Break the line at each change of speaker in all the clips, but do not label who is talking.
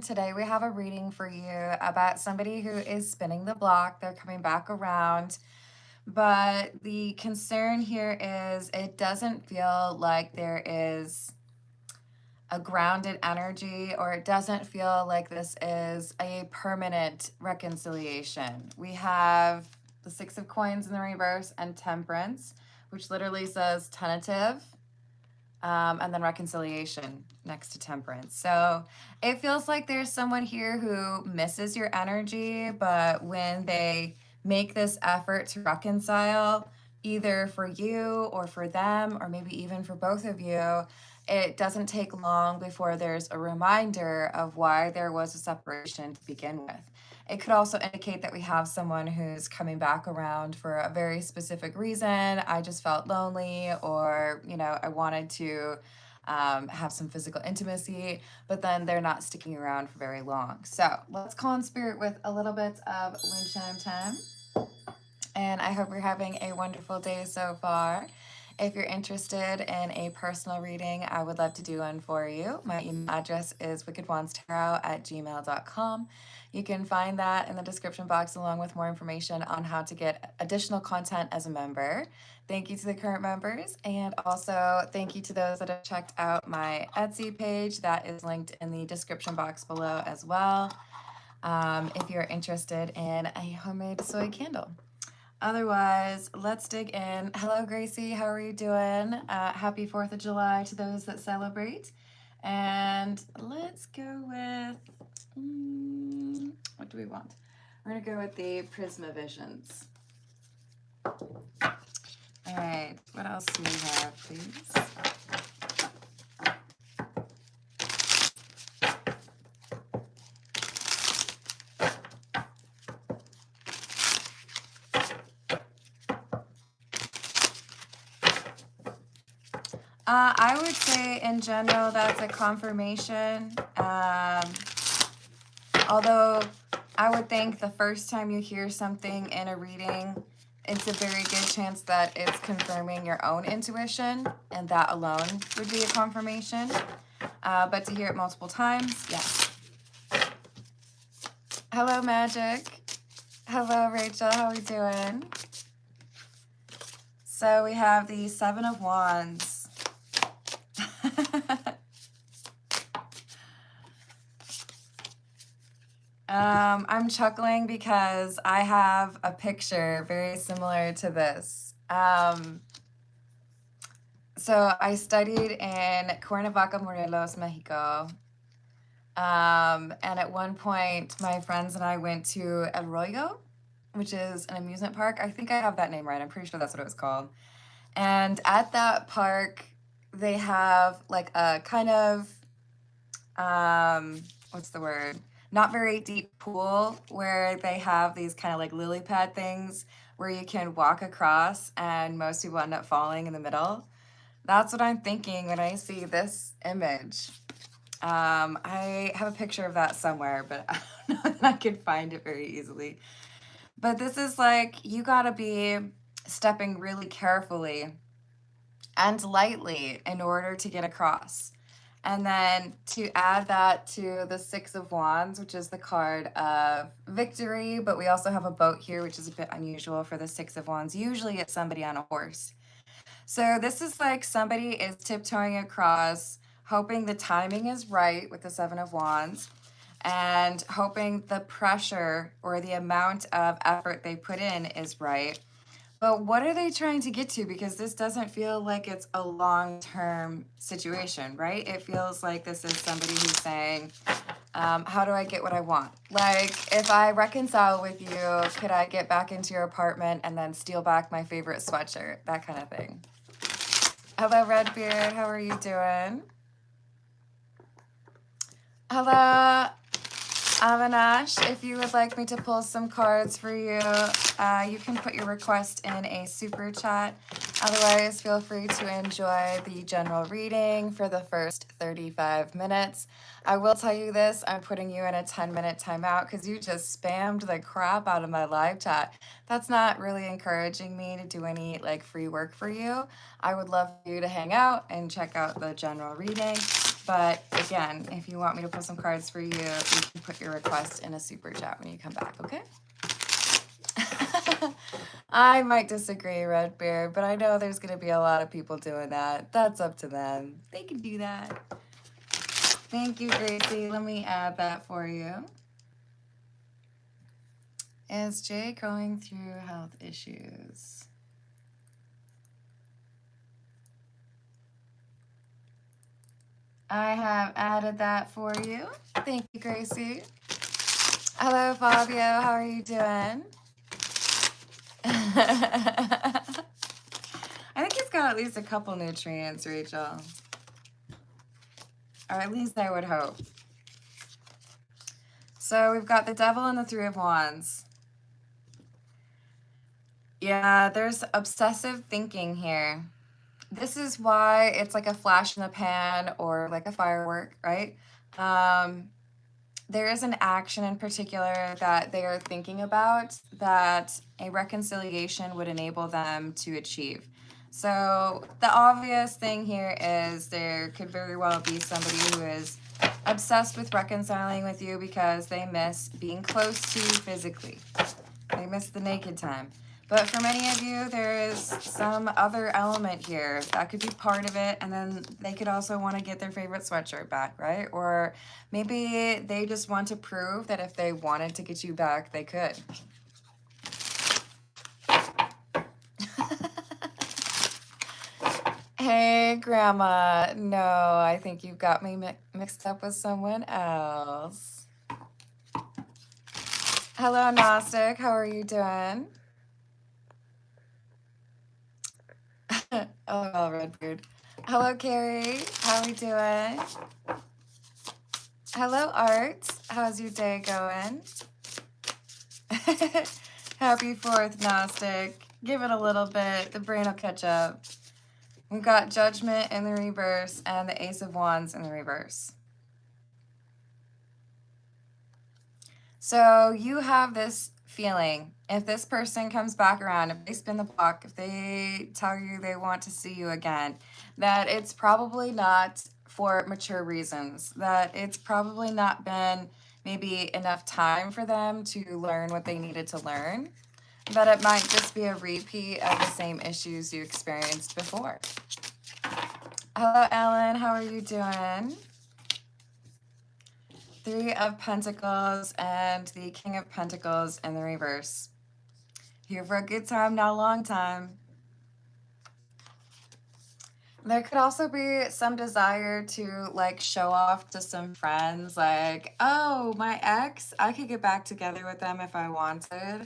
today we have a reading for you about somebody who is spinning the block. They're coming back around. But the concern here is it doesn't feel like there is a grounded energy, or it doesn't feel like this is a permanent reconciliation. We have the Six of Coins in the reverse and Temperance, which literally says tentative, and then reconciliation next to Temperance. So it feels like there's someone here who misses your energy, but when they make this effort to reconcile, either for you or for them, or maybe even for both of you, it doesn't take long before there's a reminder of why there was a separation to begin with. It could also indicate that we have someone who's coming back around for a very specific reason. I just felt lonely, or, I wanted to have some physical intimacy, but then they're not sticking around for very long. So let's call in spirit with a little bit of wind chime time. And I hope you're having a wonderful day so far. If you're interested in a personal reading, I would love to do one for you. My email address is wickedwandstarot@gmail.com. You can find that in the description box, along with more information on how to get additional content as a member. Thank you to the current members, and also thank you to those that have checked out my Etsy page. That is linked in the description box below as well, if you're interested in a homemade soy candle. Otherwise, let's dig in. Hello, Gracie. How are you doing? Happy 4th of July to those that celebrate. And let's go with, what do we want? We're going to go with the Prisma Visions. All right. What else do we have, please? I would say in general that's a confirmation. Although I would think the first time you hear something in a reading, it's a very good chance that it's confirming your own intuition, and that alone would be a confirmation. But to hear it multiple times, yes. Hello, Magic. Hello, Rachel. How are we doing? So we have the Seven of Wands. I'm chuckling because I have a picture very similar to this. So I studied in Cuernavaca, Morelos, Mexico. And at one point, my friends and I went to El Rollo, which is an amusement park. I think I have that name right. I'm pretty sure that's what it was called. And at that park, they have like a kind of, what's the word? Not very deep pool where they have these kind of like lily pad things where you can walk across, and most people end up falling in the middle. That's what I'm thinking when I see this image. I have a picture of that somewhere, but I don't know that I could find it very easily. But this is like, you gotta be stepping really carefully and lightly in order to get across. And then to add that to the Six of Wands, which is the card of victory, but we also have a boat here, which is a bit unusual for the Six of Wands. Usually it's somebody on a horse. So this is like somebody is tiptoeing across, hoping the timing is right with the Seven of Wands, and hoping the pressure or the amount of effort they put in is right. But what are they trying to get to? Because this doesn't feel like it's a long-term situation, right? It feels like this is somebody who's saying, how do I get what I want? Like, if I reconcile with you, could I get back into your apartment and then steal back my favorite sweatshirt? That kind of thing. Hello, Redbeard. How are you doing? Hello, Avinash. If you would like me to pull some cards for you, you can put your request in a super chat. Otherwise, feel free to enjoy the general reading for the first 35 minutes. I will tell you this, I'm putting you in a 10-minute timeout because you just spammed the crap out of my live chat. That's not really encouraging me to do any like free work for you. I would love for you to hang out and check out the general reading. But again, if you want me to pull some cards for you, you can put your request in a super chat when you come back, okay? I might disagree, Redbeard, but I know there's going to be a lot of people doing that. That's up to them. They can do that. Thank you, Gracie. Let me add that for you. Is Jay going through health issues? I have added that for you. Thank you, Gracie. Hello, Fabio. How are you doing? I think he's got at least a couple nutrients, Rachel. Or at least I would hope. So we've got the Devil and the Three of Wands. Yeah, there's obsessive thinking here. This is why it's like a flash in the pan or like a firework, right? There is an action in particular that they are thinking about that a reconciliation would enable them to achieve. So the obvious thing here is there could very well be somebody who is obsessed with reconciling with you because they miss being close to you physically. They miss the naked time. But for many of you, there is some other element here that could be part of it, and then they could also want to get their favorite sweatshirt back, right? Or maybe they just want to prove that if they wanted to get you back, they could. Hey, Grandma. No, I think you've got me mixed up with someone else. Hello, Gnostic. How are you doing? Oh, well, Redbeard. Hello, Carrie. How are we doing? Hello, Art. How's your day going? Happy 4th, Gnostic. Give it a little bit. The brain will catch up. We've got Judgment in the reverse and the Ace of Wands in the reverse. So you have this feeling, if this person comes back around, if they spin the block, if they tell you they want to see you again, that it's probably not for mature reasons, that it's probably not been maybe enough time for them to learn what they needed to learn, that it might just be a repeat of the same issues you experienced before. Hello, Ellen. How are you doing? 3 of Pentacles and the King of Pentacles in the reverse. Here for a good time, not a long time. There could also be some desire to like show off to some friends, like, oh, my ex, I could get back together with them if I wanted.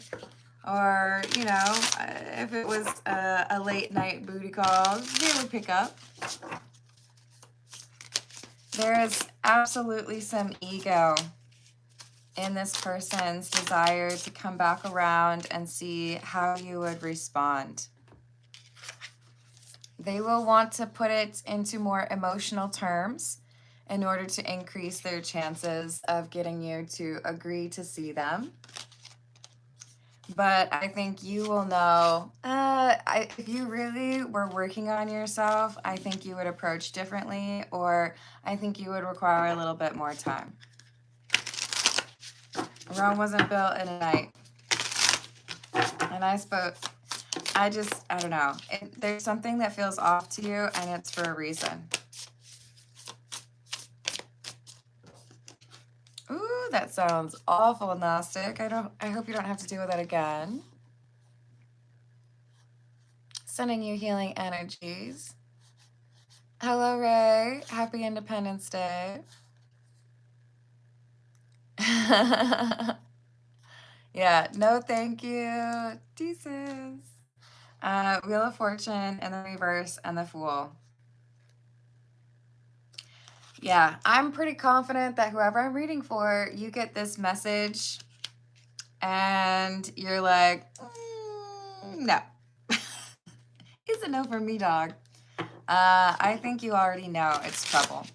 Or, you know, if it was a late night booty call, they would pick up. There is absolutely some ego in this person's desire to come back around and see how you would respond. They will want to put it into more emotional terms in order to increase their chances of getting you to agree to see them. But I think you will know, if you really were working on yourself, I think you would approach differently, or I think you would require a little bit more time. Rome wasn't built in a night. And I don't know. There's something that feels off to you, and it's for a reason. Ooh, that sounds awful, Gnostic. I hope you don't have to deal with that again. Sending you healing energies. Hello, Ray. Happy Independence Day. Yeah, no thank you. Deuces. Wheel of Fortune in the reverse and the Fool. Yeah, I'm pretty confident that whoever I'm reading for, you get this message and you're like, no. It's a no for me, dog. I think you already know it's trouble.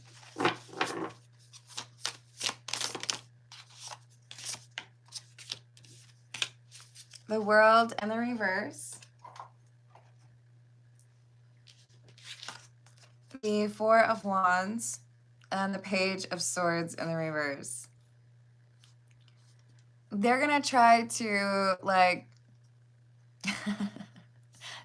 The World and the reverse. The 4 of Wands and the Page of Swords in the reverse. They're gonna try to like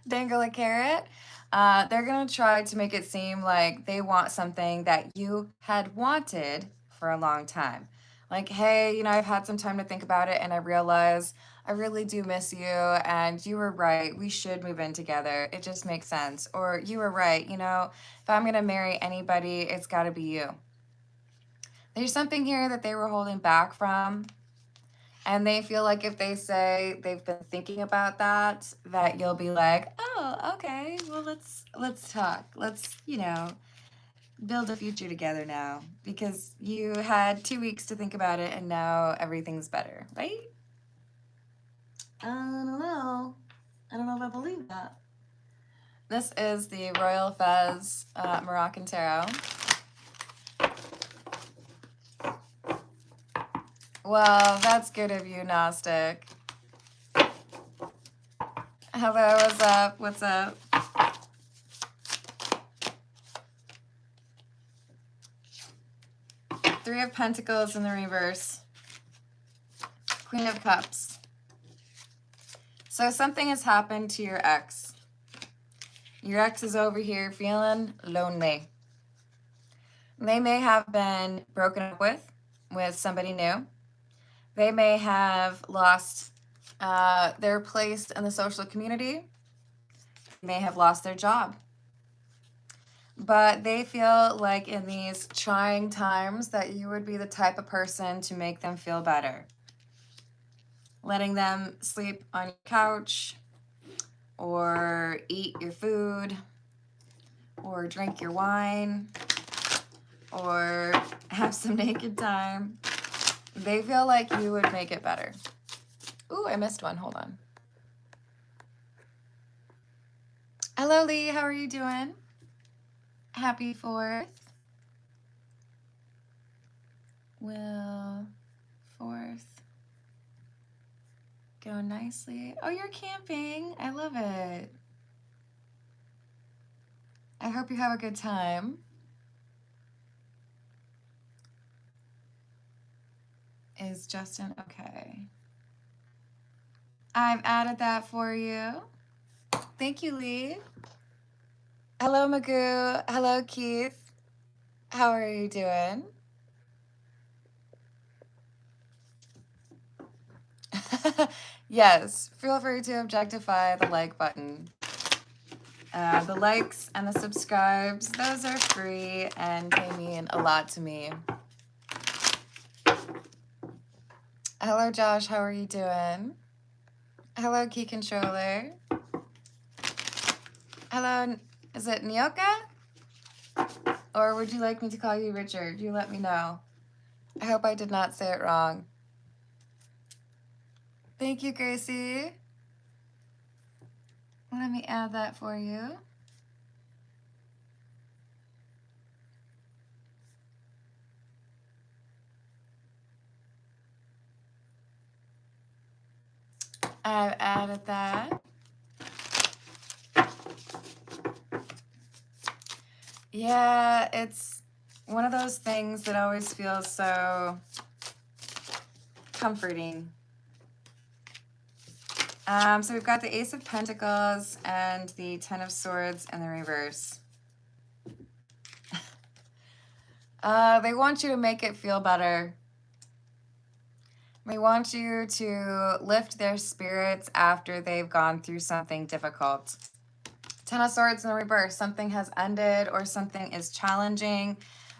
dangle a carrot. They're gonna try to make it seem like they want something that you had wanted for a long time. Like, hey, I've had some time to think about it and I realize I really do miss you and you were right. We should move in together. It just makes sense. Or you were right. If I'm gonna marry anybody, it's gotta be you. There's something here that they were holding back from. And they feel like if they say they've been thinking about that you'll be like, oh, okay, well, let's talk. Let's, build a future together now. Because you had 2 weeks to think about it and now everything's better, right? I don't know. I don't know if I believe that. This is the Royal Fez Moroccan Tarot. Well, that's good of you, Gnostic. Hello, what's up? What's up? Three of Pentacles in the reverse. Queen of Cups. So something has happened to your ex. Your ex is over here feeling lonely. They may have been broken up with somebody new. They may have lost their place in the social community. They may have lost their job. But they feel like in these trying times that you would be the type of person to make them feel better. Letting them sleep on your couch, or eat your food, or drink your wine, or have some naked time. They feel like you would make it better. Ooh, I missed one. Hold on. Hello, Lee. How are you doing? Happy 4th. Will 4th go nicely? Oh, you're camping. I love it. I hope you have a good time. Is Justin okay? I've added that for you. Thank you, Lee. Hello, Magoo. Hello, Keith. How are you doing? Yes, feel free to objectify the like button. The likes and the subscribes, those are free and they mean a lot to me. Hello, Josh. How are you doing? Hello, Key Controller. Hello, is it Nyoka? Or would you like me to call you Richard? You let me know. I hope I did not say it wrong. Thank you, Gracie. Let me add that for you. I've added that. Yeah, it's one of those things that always feels so comforting. So we've got the Ace of Pentacles and the Ten of Swords in the reverse. They want you to make it feel better. They want you to lift their spirits after they've gone through something difficult. Ten of Swords in the reverse. Something has ended or something is challenging.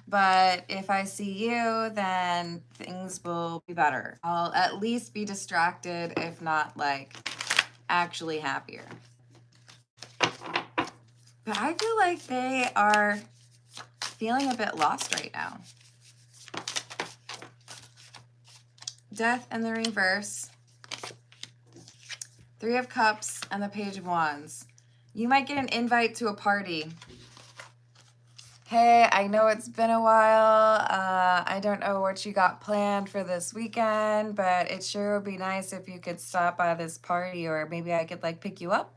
But if I see you, then things will be better. I'll at least be distracted, if not like actually happier. But I feel like they are feeling a bit lost right now. Death in the reverse. Three of Cups and the Page of Wands. You might get an invite to a party. Hey, I know it's been a while. I don't know what you got planned for this weekend, but it sure would be nice if you could stop by this party, or maybe I could like pick you up.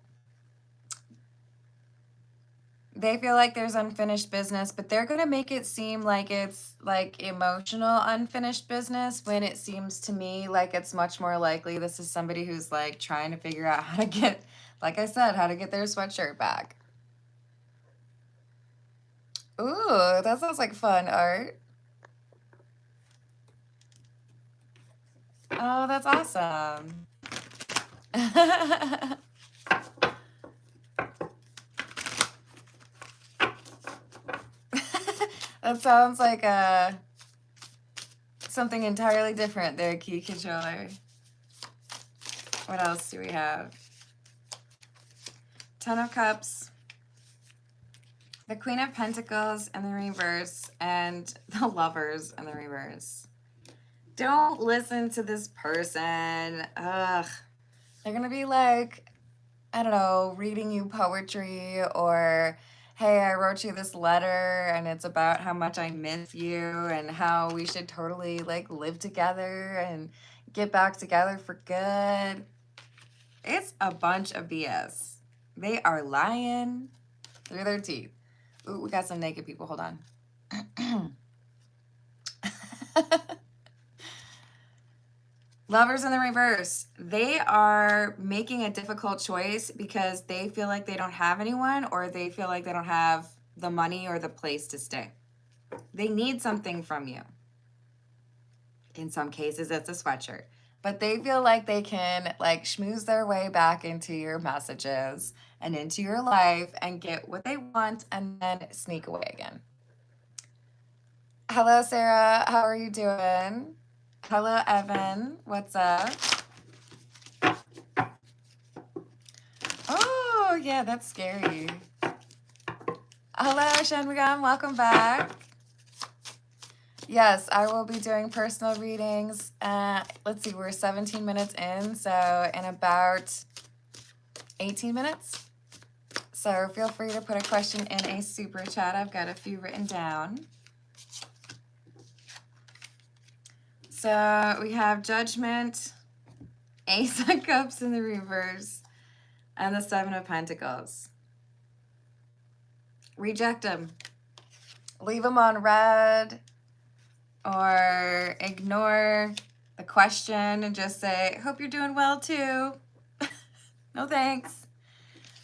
They feel like there's unfinished business, but they're going to make it seem like it's like emotional unfinished business when it seems to me like it's much more likely this is somebody who's like trying to figure out how to get, like I said, how to get their sweatshirt back. Ooh, that sounds like fun art. Oh, that's awesome. That sounds like something entirely different there, Key Controller. What else do we have? Ten of Cups, the Queen of Pentacles in the reverse, and the Lovers in the reverse. Don't listen to this person. Ugh. They're gonna be like, I don't know, reading you poetry, or hey, I wrote you this letter and it's about how much I miss you and how we should totally like live together and get back together for good. It's a bunch of BS. They are lying through their teeth. Ooh, we got some naked people. Hold on. Lovers in the reverse. They are making a difficult choice because they feel like they don't have anyone, or they feel like they don't have the money or the place to stay. They need something from you. In some cases, it's a sweatshirt. But they feel like they can like schmooze their way back into your messages and into your life and get what they want and then sneak away again. Hello, Sarah. How are you doing? Hello, Evan. What's up? Oh, yeah, that's scary. Hello, Shanmugam. Welcome back. Yes, I will be doing personal readings. Let's see, we're 17 minutes in, so in about 18 minutes. So feel free to put a question in a super chat. I've got a few written down. So we have Judgment, Ace of Cups in the reverse, and the Seven of Pentacles. Reject them. Leave them on red, or ignore the question and just say, hope you're doing well too. No thanks.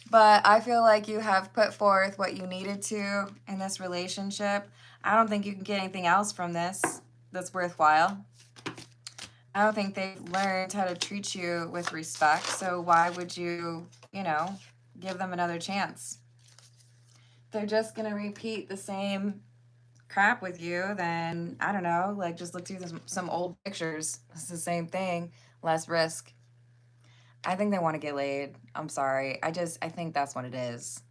But I feel like you have put forth what you needed to in this relationship. I don't think you can get anything else from this that's worthwhile. I don't think they've learned how to treat you with respect. So why would you, give them another chance? They're just going to repeat the same crap with you, then I don't know, like just look through some old pictures. It's the same thing, less risk. I think they want to get laid. I'm sorry. I think that's what it is.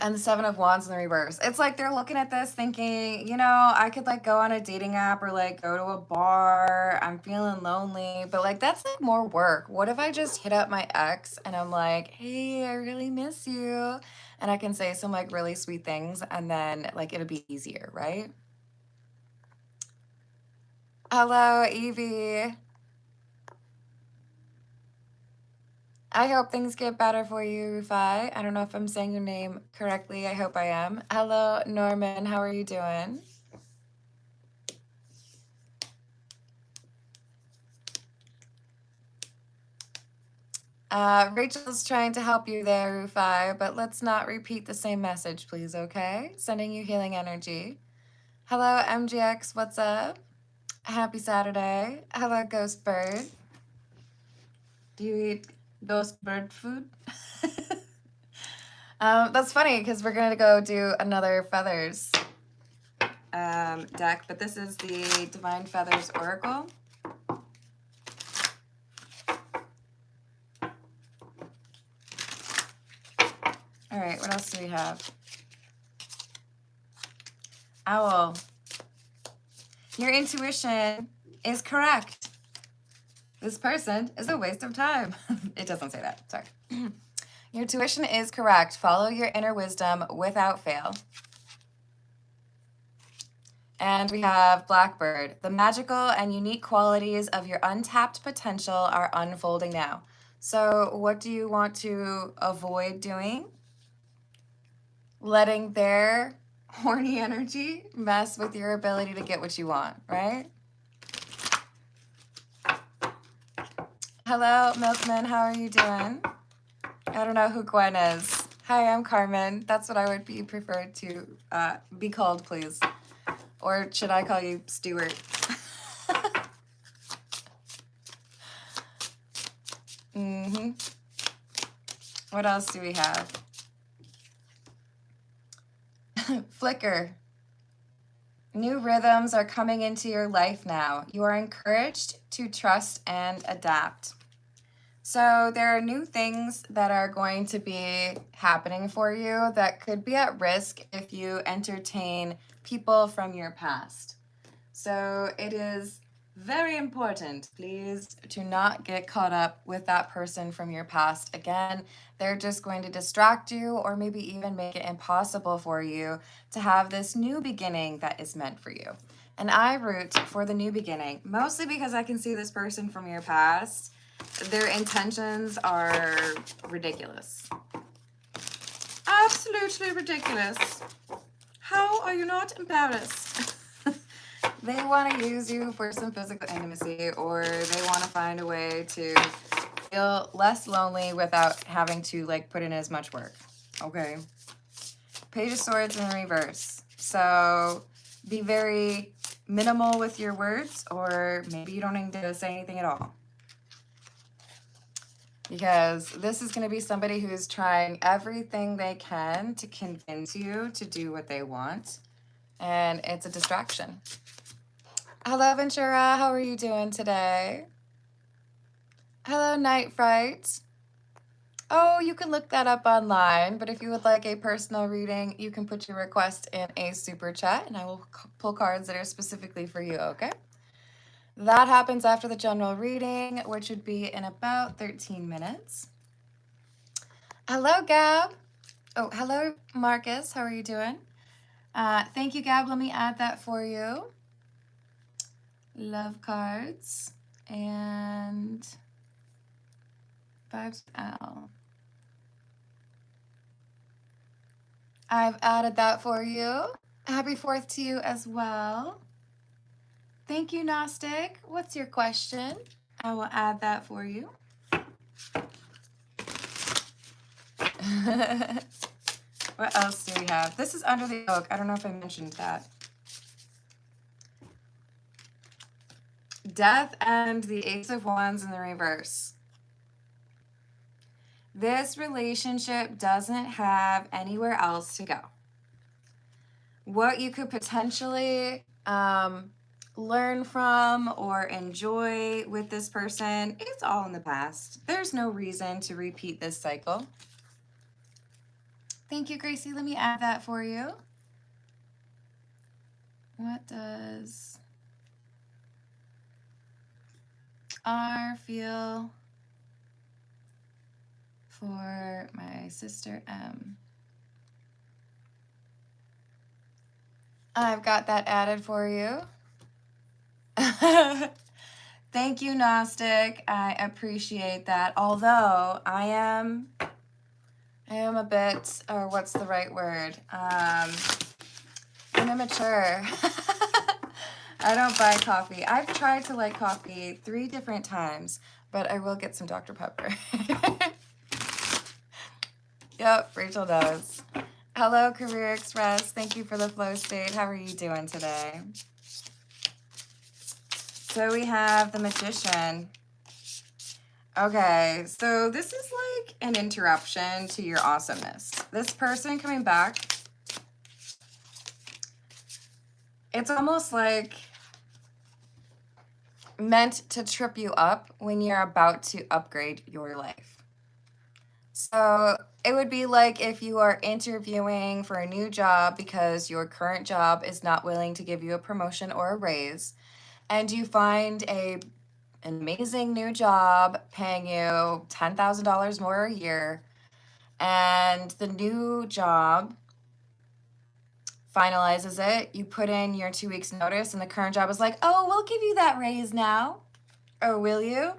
And the Seven of Wands in the reverse. It's like they're looking at this thinking, I could like go on a dating app or like go to a bar. I'm feeling lonely, but like that's like more work. What if I just hit up my ex and I'm like, hey, I really miss you. And I can say some like really sweet things and then like it'll be easier, right? Hello, Evie. I hope things get better for you, Rufai. I don't know if I'm saying your name correctly. I hope I am. Hello, Norman. How are you doing? Rachel's trying to help you there, Rufai, but let's not repeat the same message, please, okay? Sending you healing energy. Hello, MGX. What's up? Happy Saturday. Hello, Ghost Bird. Do you eat ghost bird food? That's funny because we're going to go do another feathers deck, but this is the Divine Feathers Oracle. All right, what else do we have? Owl. Your intuition is correct. This person is a waste of time. It doesn't say that, sorry. Your intuition is correct. Follow your inner wisdom without fail. And we have Blackbird. The magical and unique qualities of your untapped potential are unfolding now. So what do you want to avoid doing? Letting their horny energy mess with your ability to get what you want, right? Hello, Milkman. How are you doing? I don't know who Gwen is. Hi, I'm Carmen. That's what I would be preferred to be called, please. Or should I call you Stuart? Mm-hmm. What else do we have? Flicker. New rhythms are coming into your life now. You are encouraged to trust and adapt. So there are new things that are going to be happening for you that could be at risk if you entertain people from your past. So it is very important, please, to not get caught up with that person from your past. Again, they're just going to distract you or maybe even make it impossible for you to have this new beginning that is meant for you. And I root for the new beginning, mostly because I can see this person from your past. Their intentions are ridiculous. Absolutely ridiculous. How are you not embarrassed? They want to use you for some physical intimacy, or they want to find a way to feel less lonely without having to like put in as much work. Okay. Page of Swords in reverse. So be very minimal with your words, or maybe you don't need to say anything at all. Because this is going to be somebody who's trying everything they can to convince you to do what they want. And it's a distraction. Hello, Ventura. How are you doing today? Hello, Night Fright. Oh, you can look that up online, but if you would like a personal reading, you can put your request in a super chat, and I will pull cards that are specifically for you, okay? That happens after the general reading, which would be in about 13 minutes. Hello, Gab. Oh, hello, Marcus. How are you doing? Thank you, Gab. Let me add that for you. Love cards and Vibes Al. I've added that for you. Happy 4th to you as well. Thank you, Gnostic. What's your question? I will add that for you. What else do we have? This is Under the Oak. I don't know if I mentioned that. Death and the Ace of Wands in the reverse. This relationship doesn't have anywhere else to go. What you could potentially learn from or enjoy with this person, it's all in the past. There's no reason to repeat this cycle. Thank you, Gracie. Let me add that for you. What does R feel for my sister M? I've got that added for you. Thank you, Gnostic. I appreciate that. Although I am a bit, or what's the right word? I'm immature. I don't buy coffee. I've tried to like coffee 3 different times, but I will get some Dr. Pepper. Yep, Rachel does. Hello, Career Express. Thank you for the flow state. How are you doing today? So we have the Magician. Okay, so this is like an interruption to your awesomeness. This person coming back, it's almost like meant to trip you up when you're about to upgrade your life. So it would be like if you are interviewing for a new job because your current job is not willing to give you a promotion or a raise, and you find an amazing new job paying you $10,000 more a year, and the new job finalizes it, you put in your 2 weeks notice, and the current job is like, oh, we'll give you that raise now. Oh, will you?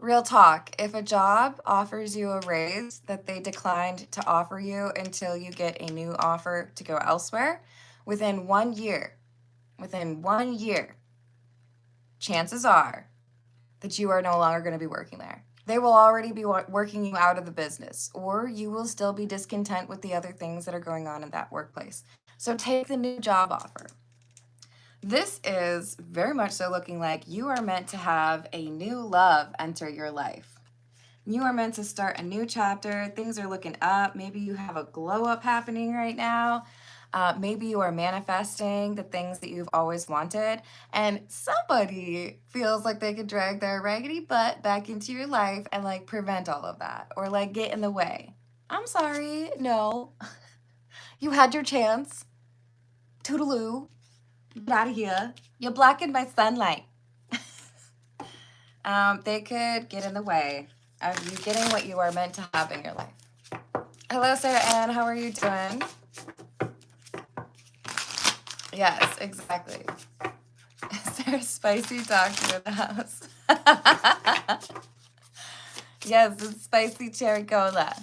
Real talk, if a job offers you a raise that they declined to offer you until you get a new offer to go elsewhere, within 1 year, chances are that you are no longer going to be working there. They will already be working you out of the business, or you will still be discontent with the other things that are going on in that workplace. So take the new job offer. This is very much so looking like you are meant to have a new love enter your life. You are meant to start a new chapter. Things are looking up. Maybe you have a glow up happening right now. Maybe you are manifesting the things that you've always wanted, and somebody feels like they could drag their raggedy butt back into your life and like prevent all of that or like get in the way. I'm sorry, no. You had your chance. Toodaloo. Get out of here. You're blocking my sunlight. They could get in the way of you getting what you are meant to have in your life. Hello, Sarah Ann. How are you doing? Yes, exactly. Is there a spicy doctor in the house? Yes, it's spicy cherry cola.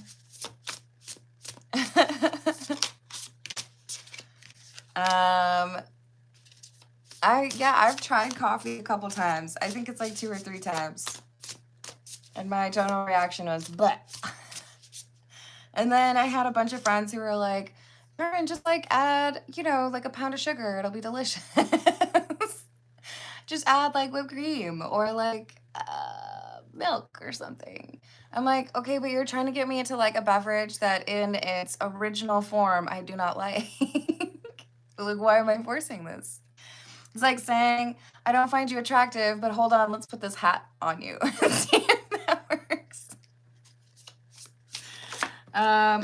I've tried coffee a couple times. I think it's like 2 or 3 times. And my general reaction was bleh. And then I had a bunch of friends who were like, Norman, just like add, like a pound of sugar. It'll be delicious. Just add like whipped cream or like milk or something. I'm like, okay, but you're trying to get me into like a beverage that in its original form I do not like. Like, why am I forcing this? It's like saying, I don't find you attractive, but hold on, let's put this hat on you. See if that works.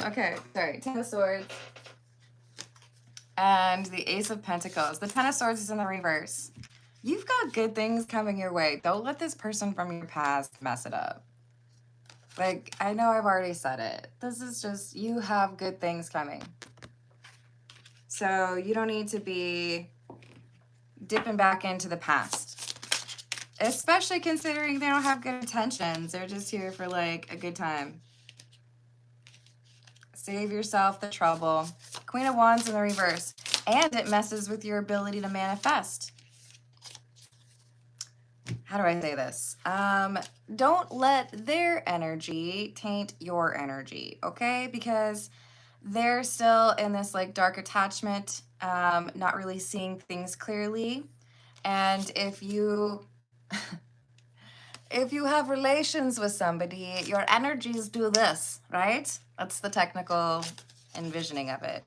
Okay, sorry. Ten of Swords. And the Ace of Pentacles. The Ten of Swords is in the reverse. You've got good things coming your way. Don't let this person from your past mess it up. Like, I know I've already said it. This is just, you have good things coming. So you don't need to be dipping back into the past. Especially considering they don't have good intentions. They're just here for like a good time. Save yourself the trouble. Queen of Wands in the reverse. And it messes with your ability to manifest. How do I say this? Don't let their energy taint your energy, okay? Because they're still in this like dark attachment, not really seeing things clearly. And if you have relations with somebody, your energies do this, right? That's the technical envisioning of it.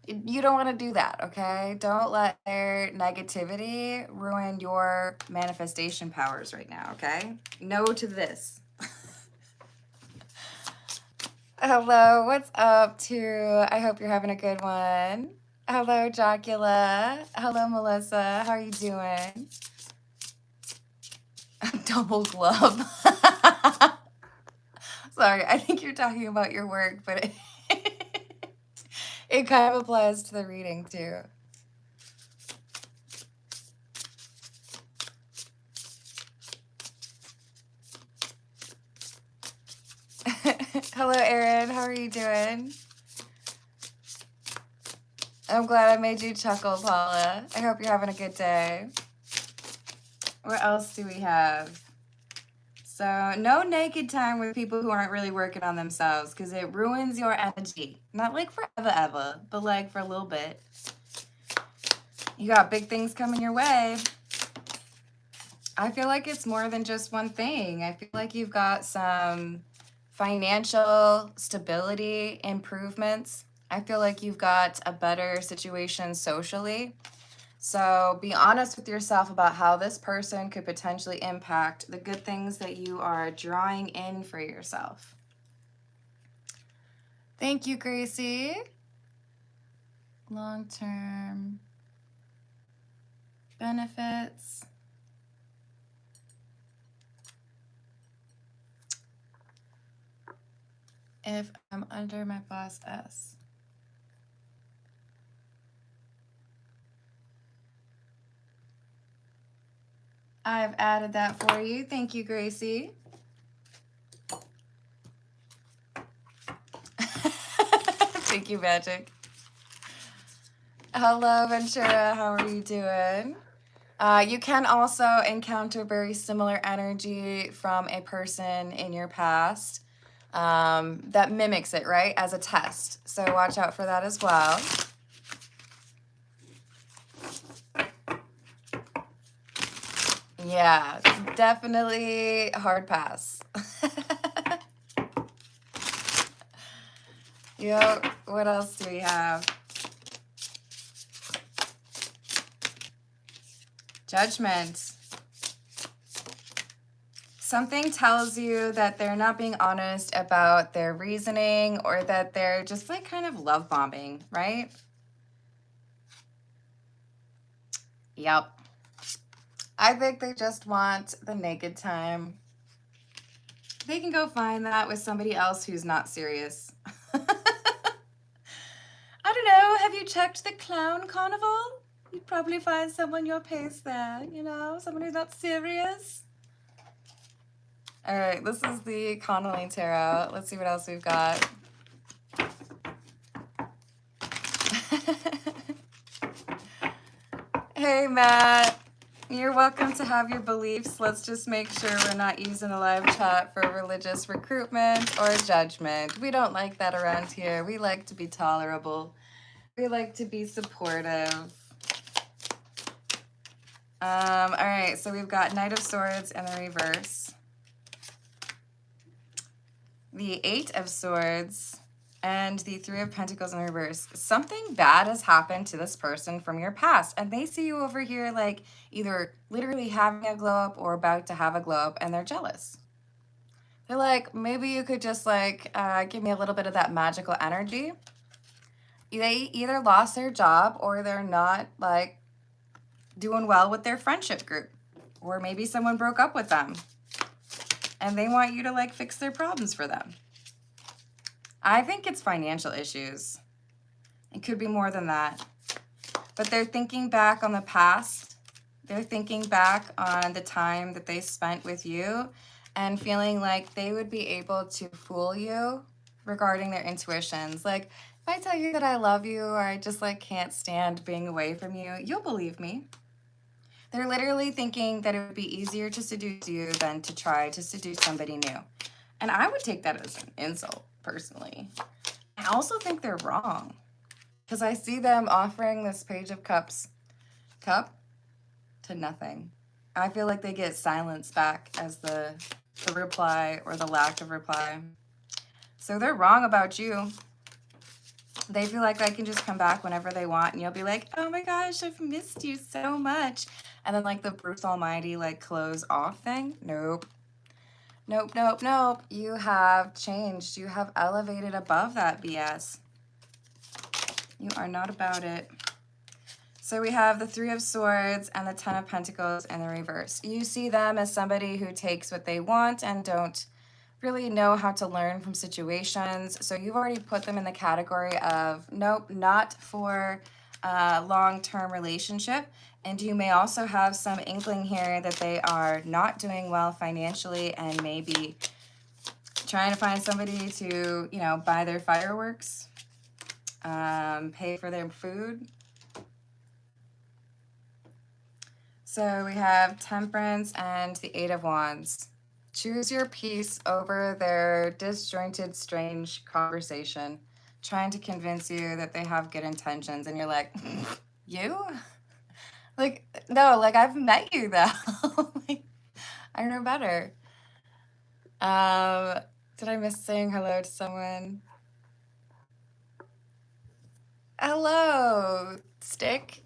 You don't want to do that, okay? Don't let their negativity ruin your manifestation powers right now, okay? No to this. Hello, what's up, to? I hope you're having a good one. Hello, Jocula. Hello, Melissa. How are you doing? Double glove. Sorry, I think you're talking about your work, but it kind of applies to the reading too. Hello, Erin. How are you doing? I'm glad I made you chuckle, Paula. I hope you're having a good day. What else do we have? So, no naked time with people who aren't really working on themselves because it ruins your energy. Not like forever, ever, but like for a little bit. You got big things coming your way. I feel like it's more than just one thing. I feel like you've got some financial stability improvements. I feel like you've got a better situation socially. So be honest with yourself about how this person could potentially impact the good things that you are drawing in for yourself. Thank you, Gracie. Long-term benefits. If I'm under my boss S. I've added that for you. Thank you, Gracie. Thank you, Magic. Hello, Ventura. How are you doing? You can also encounter very similar energy from a person in your past that mimics it, right, as a test. So watch out for that as well. Yeah, definitely hard pass. Yo, what else do we have? Judgment. Something tells you that they're not being honest about their reasoning, or that they're just like kind of love bombing, right? Yep. I think they just want the naked time. They can go find that with somebody else who's not serious. I don't know. Have you checked the clown carnival? You'd probably find someone your pace there, you know, someone who's not serious. All right, this is the Connelly Tarot. Let's see what else we've got. Hey, Matt. You're welcome to have your beliefs. Let's just make sure we're not using a live chat for religious recruitment or judgment. We don't like that around here. We like to be tolerable. We like to be supportive. All right, so we've got Knight of Swords in the reverse. The Eight of Swords and the Three of Pentacles in reverse. Something bad has happened to this person from your past, and they see you over here like either literally having a glow up or about to have a glow up, and they're jealous. They're like, maybe you could just like give me a little bit of that magical energy. They either lost their job or they're not like doing well with their friendship group, or maybe someone broke up with them and they want you to like fix their problems for them. I think it's financial issues. It could be more than that. But they're thinking back on the past. They're thinking back on the time that they spent with you and feeling like they would be able to fool you regarding their intuitions. Like, if I tell you that I love you or I just like can't stand being away from you, you'll believe me. They're literally thinking that it would be easier to seduce you than to try to seduce somebody new. And I would take that as an insult, personally. I also think they're wrong, because I see them offering this Page of Cups cup to nothing. I feel like they get silence back as the reply or the lack of reply. So they're wrong about you. They feel like they can just come back whenever they want, and you'll be like, oh my gosh, I've missed you so much. And then like the Bruce Almighty like close off thing. Nope. Nope, nope, nope. You have changed. You have elevated above that BS. You are not about it. So we have the Three of Swords and the Ten of Pentacles in the reverse. You see them as somebody who takes what they want and don't really know how to learn from situations. So you've already put them in the category of, nope, not for a long-term relationship. And you may also have some inkling here that they are not doing well financially and maybe trying to find somebody to, you know, buy their fireworks, pay for their food. So we have Temperance and the Eight of Wands. Choose your peace over their disjointed, strange conversation, trying to convince you that they have good intentions. And you're like, you? Like, no, like I've met you though. Like, I know better. Did I miss saying hello to someone? Hello, Stick.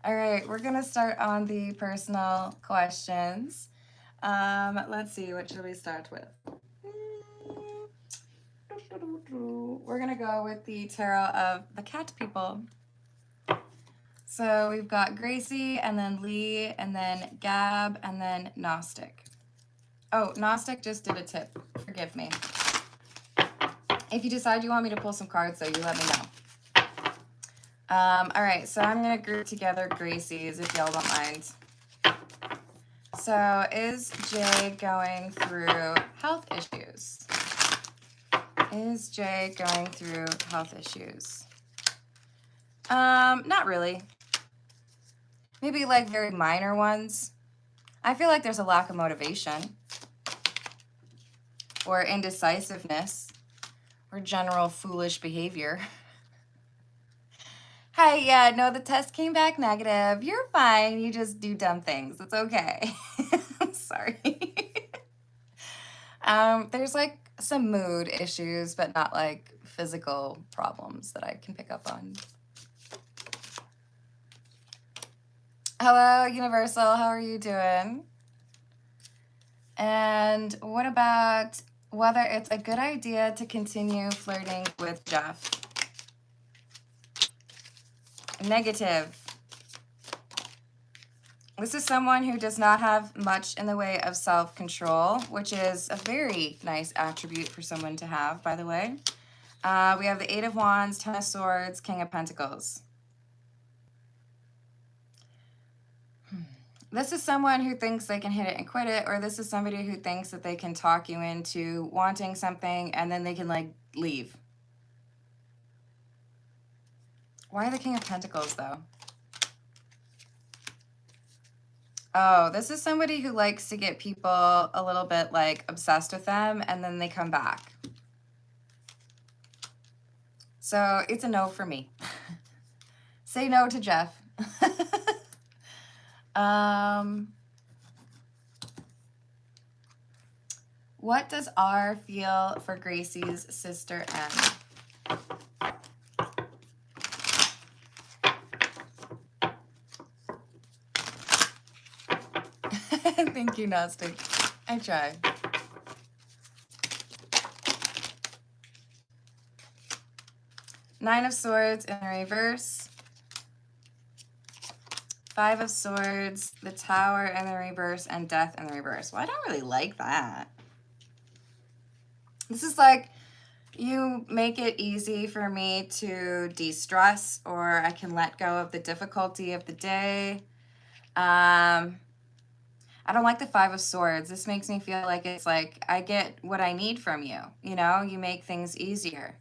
All right, we're gonna start on the personal questions. Let's see, what should we start with? We're gonna go with the tarot of the cat people. So we've got Gracie, and then Lee, and then Gab, and then Gnostic. Oh, Gnostic just did a tip. Forgive me. If you decide you want me to pull some cards, though, you let me know. All right, so I'm going to group together Gracie's, if y'all don't mind. So is Jay going through health issues? Is Jay going through health issues? Not really. Maybe like very minor ones. I feel like there's a lack of motivation or indecisiveness or general foolish behavior. Hi, yeah, no, the test came back negative. You're fine. You just do dumb things. It's okay. I'm sorry. There's like some mood issues, but not like physical problems that I can pick up on. Hello, Universal. How are you doing? And what about whether it's a good idea to continue flirting with Jeff? Negative. This is someone who does not have much in the way of self-control, which is a very nice attribute for someone to have, by the way. We have the Eight of Wands, Ten of Swords, King of Pentacles. This is someone who thinks they can hit it and quit it, or this is somebody who thinks that they can talk you into wanting something and then they can like leave. Why the King of Pentacles though? Oh, this is somebody who likes to get people a little bit like obsessed with them and then they come back. So it's a no for me. Say no to Jeff. What does R feel for Gracie's sister M? Thank you, Gnostic. I try. Nine of Swords in reverse. Five of Swords, the Tower in the reverse, and Death in the reverse. Well, I don't really like that. This is like, you make it easy for me to de-stress, or I can let go of the difficulty of the day. I don't like the Five of Swords. This makes me feel like it's like I get what I need from you. You know, you make things easier.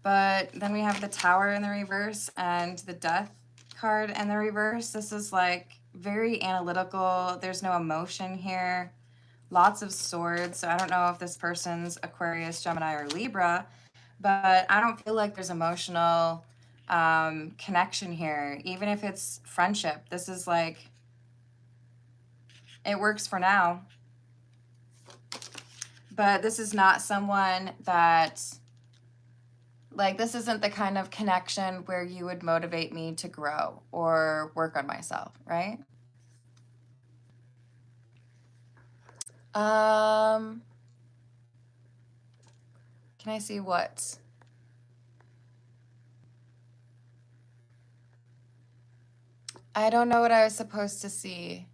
But then we have the Tower in the reverse and the Death card in the reverse. This is like very analytical. There's no emotion here. Lots of swords. So I don't know if this person's Aquarius, Gemini, or Libra, but I don't feel like there's emotional connection here. Even if it's friendship, this is like, it works for now. But this is not someone that, like, this isn't the kind of connection where you would motivate me to grow or work on myself, right? Can I see what? I don't know what I was supposed to see.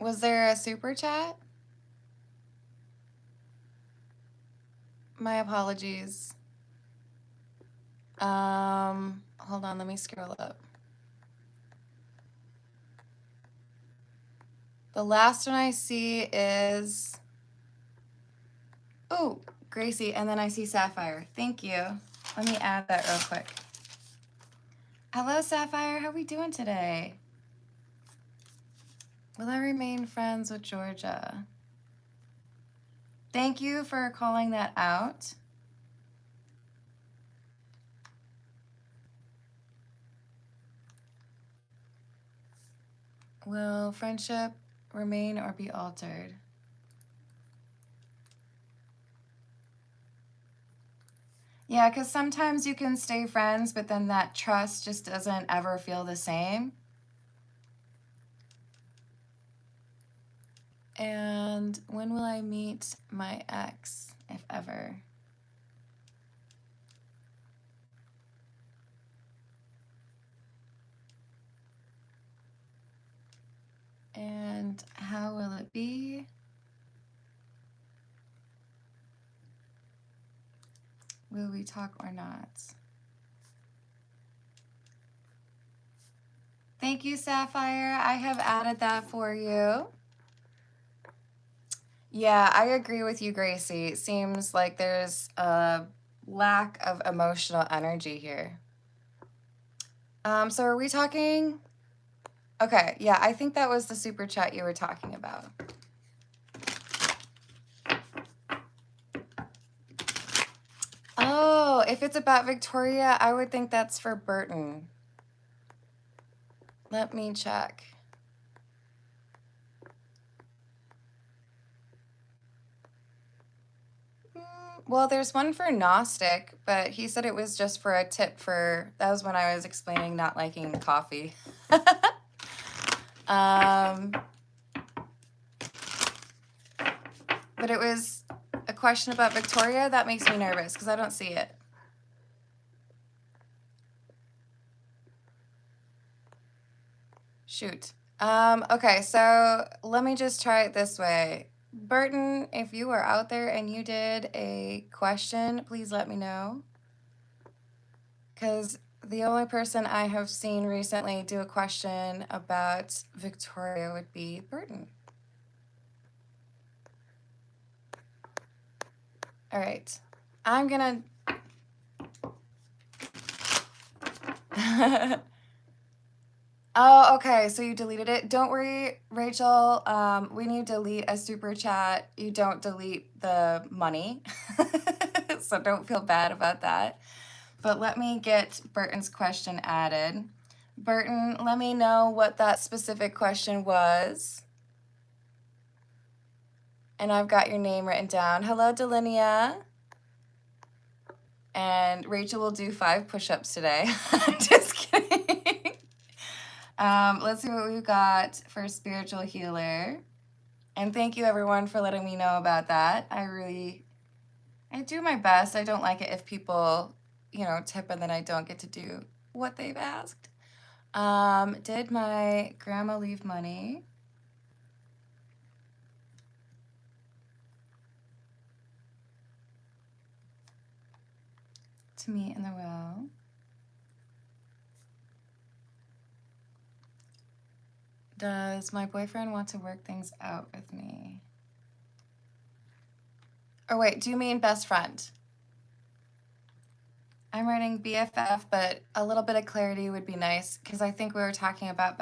Was there a super chat? My apologies. Hold on, let me scroll up. The last one I see is, oh, Gracie, and then I see Sapphire. Thank you. Let me add that real quick. Hello, Sapphire. How are we doing today? Will I remain friends with Georgia? Thank you for calling that out. Will friendship remain or be altered? Yeah, because sometimes you can stay friends, but then that trust just doesn't ever feel the same. And when will I meet my ex, if ever? And how will it be? Will we talk or not? Thank you, Sapphire. I have added that for you. Yeah, I agree with you, Gracie. Seems like there's a lack of emotional energy here. So are we talking? Okay, yeah, I think that was the super chat you were talking about. Oh, if it's about Victoria, I would think that's for Burton. Let me check. Well, there's one for Gnostic, but he said it was just for a tip for, that was when I was explaining not liking coffee. But it was a question about Victoria. That makes me nervous because I don't see it. Shoot. Okay, so let me just try it this way. Burton, if you are out there and you did a question, please let me know. Because the only person I have seen recently do a question about Victoria would be Burton. All right. I'm gonna... Oh, okay. So you deleted it. Don't worry, Rachel. When you delete a super chat, you don't delete the money. So don't feel bad about that. But let me get Burton's question added. Burton, let me know what that specific question was. And I've got your name written down. Hello, Delinia. And Rachel will do 5 push-ups today. I'm just kidding. Let's see what we've got for spiritual healer. And thank you everyone for letting me know about that. I do my best. I don't like it if people, tip and then I don't get to do what they've asked. Did my grandma leave money? To me in the will. Does my boyfriend want to work things out with me? Or wait, do you mean best friend? I'm writing BFF, but a little bit of clarity would be nice because I think we were talking about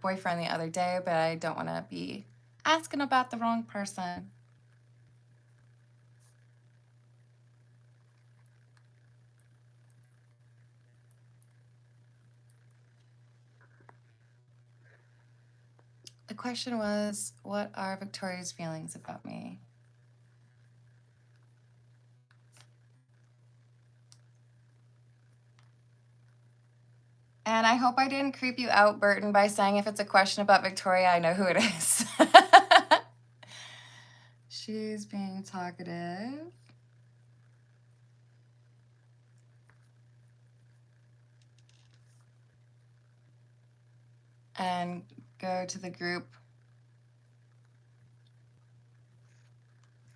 boyfriend the other day, but I don't want to be asking about the wrong person. The question was, what are Victoria's feelings about me? And I hope I didn't creep you out, Burton, by saying if it's a question about Victoria, I know who it is. She's being talkative. And go to the group.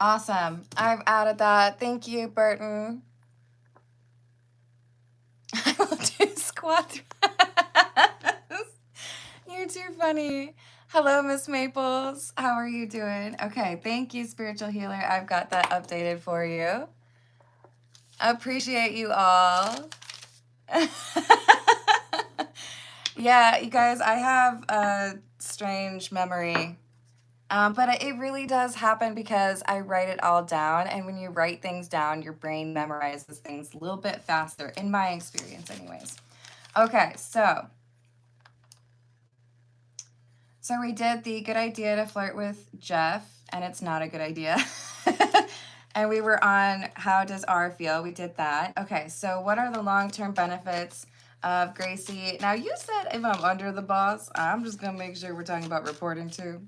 Awesome. I've added that. Thank you, Burton. I will do squat thrusts. You're too funny. Hello, Miss Maples. How are you doing? Okay, thank you, Spiritual Healer. I've got that updated for you. Appreciate you all. Yeah, you guys, I have a strange memory. But it really does happen because I write it all down. And when you write things down, your brain memorizes things a little bit faster, in my experience anyways. Okay, so we did the good idea to flirt with Jeff, and it's not a good idea. And we were on how does R feel? We did that. Okay, so what are the long-term benefits of Gracie? Now, you said if I'm under the boss, I'm just going to make sure we're talking about reporting too.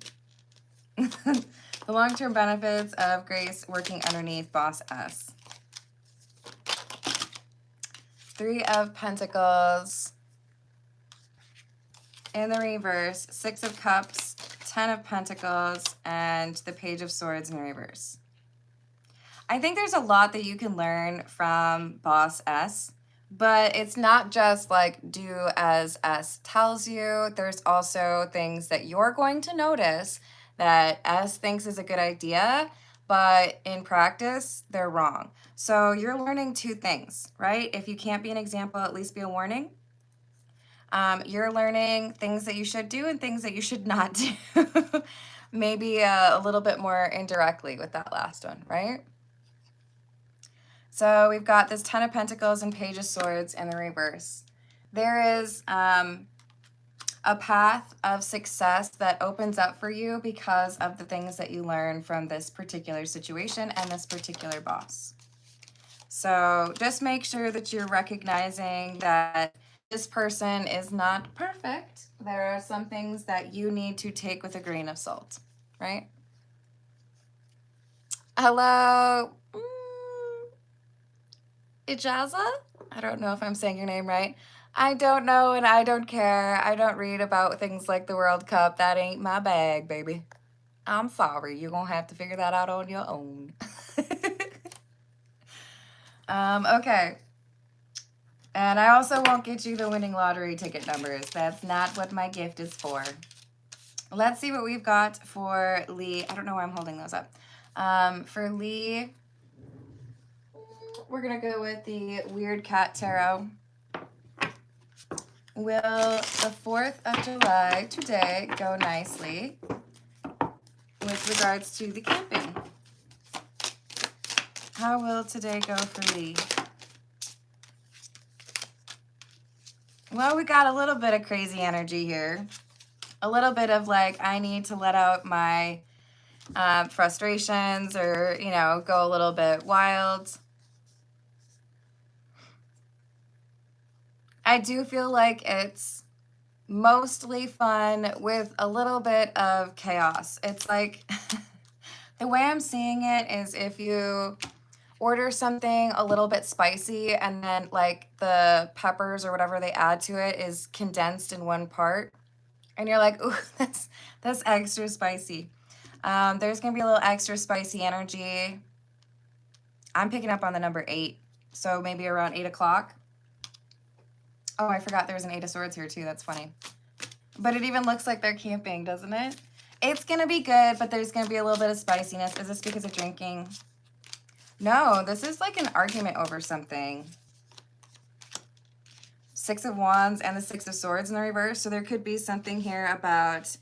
The long-term benefits of Grace working underneath Boss S. 3 of Pentacles in the reverse, 6 of Cups, 10 of Pentacles, and the Page of Swords in reverse. I think there's a lot that you can learn from Boss S, but it's not just like do as S tells you. There's also things that you're going to notice that S thinks is a good idea, but in practice, they're wrong. So you're learning two things, right? If you can't be an example, at least be a warning. You're learning things that you should do and things that you should not do. Maybe a little bit more indirectly with that last one, right? So we've got this Ten of Pentacles and Page of Swords in the reverse. There is a path of success that opens up for you because of the things that you learn from this particular situation and this particular boss. So just make sure that you're recognizing that this person is not perfect. There are some things that you need to take with a grain of salt, right? Hello, Ijaza? I don't know if I'm saying your name right. I don't know and I don't care. I don't read about things like the World Cup. That ain't my bag, baby. I'm sorry. You're going to have to figure that out on your own. Okay. And I also won't get you the winning lottery ticket numbers. That's not what my gift is for. Let's see what we've got for Lee. I don't know why I'm holding those up. For Lee, we're going to go with the Weird Cat Tarot. Will the 4th of July today go nicely with regards to the camping? How will today go for Lee? Well, we got a little bit of crazy energy here. A little bit of like, I need to let out my frustrations or, you know, go a little bit wild. I do feel like it's mostly fun with a little bit of chaos. It's like, the way I'm seeing it is if you order something a little bit spicy and then like the peppers or whatever they add to it is condensed in one part and you're like, ooh, that's extra spicy. There's gonna be a little extra spicy energy. I'm picking up on the number 8, so maybe around 8 o'clock. Oh, I forgot there's an 8 of Swords here too. That's funny. But it even looks like they're camping, doesn't it? It's gonna be good, but there's gonna be a little bit of spiciness. Is this because of drinking? No, this is like an argument over something. 6 of Wands and the 6 of Swords in the reverse. So there could be something here about,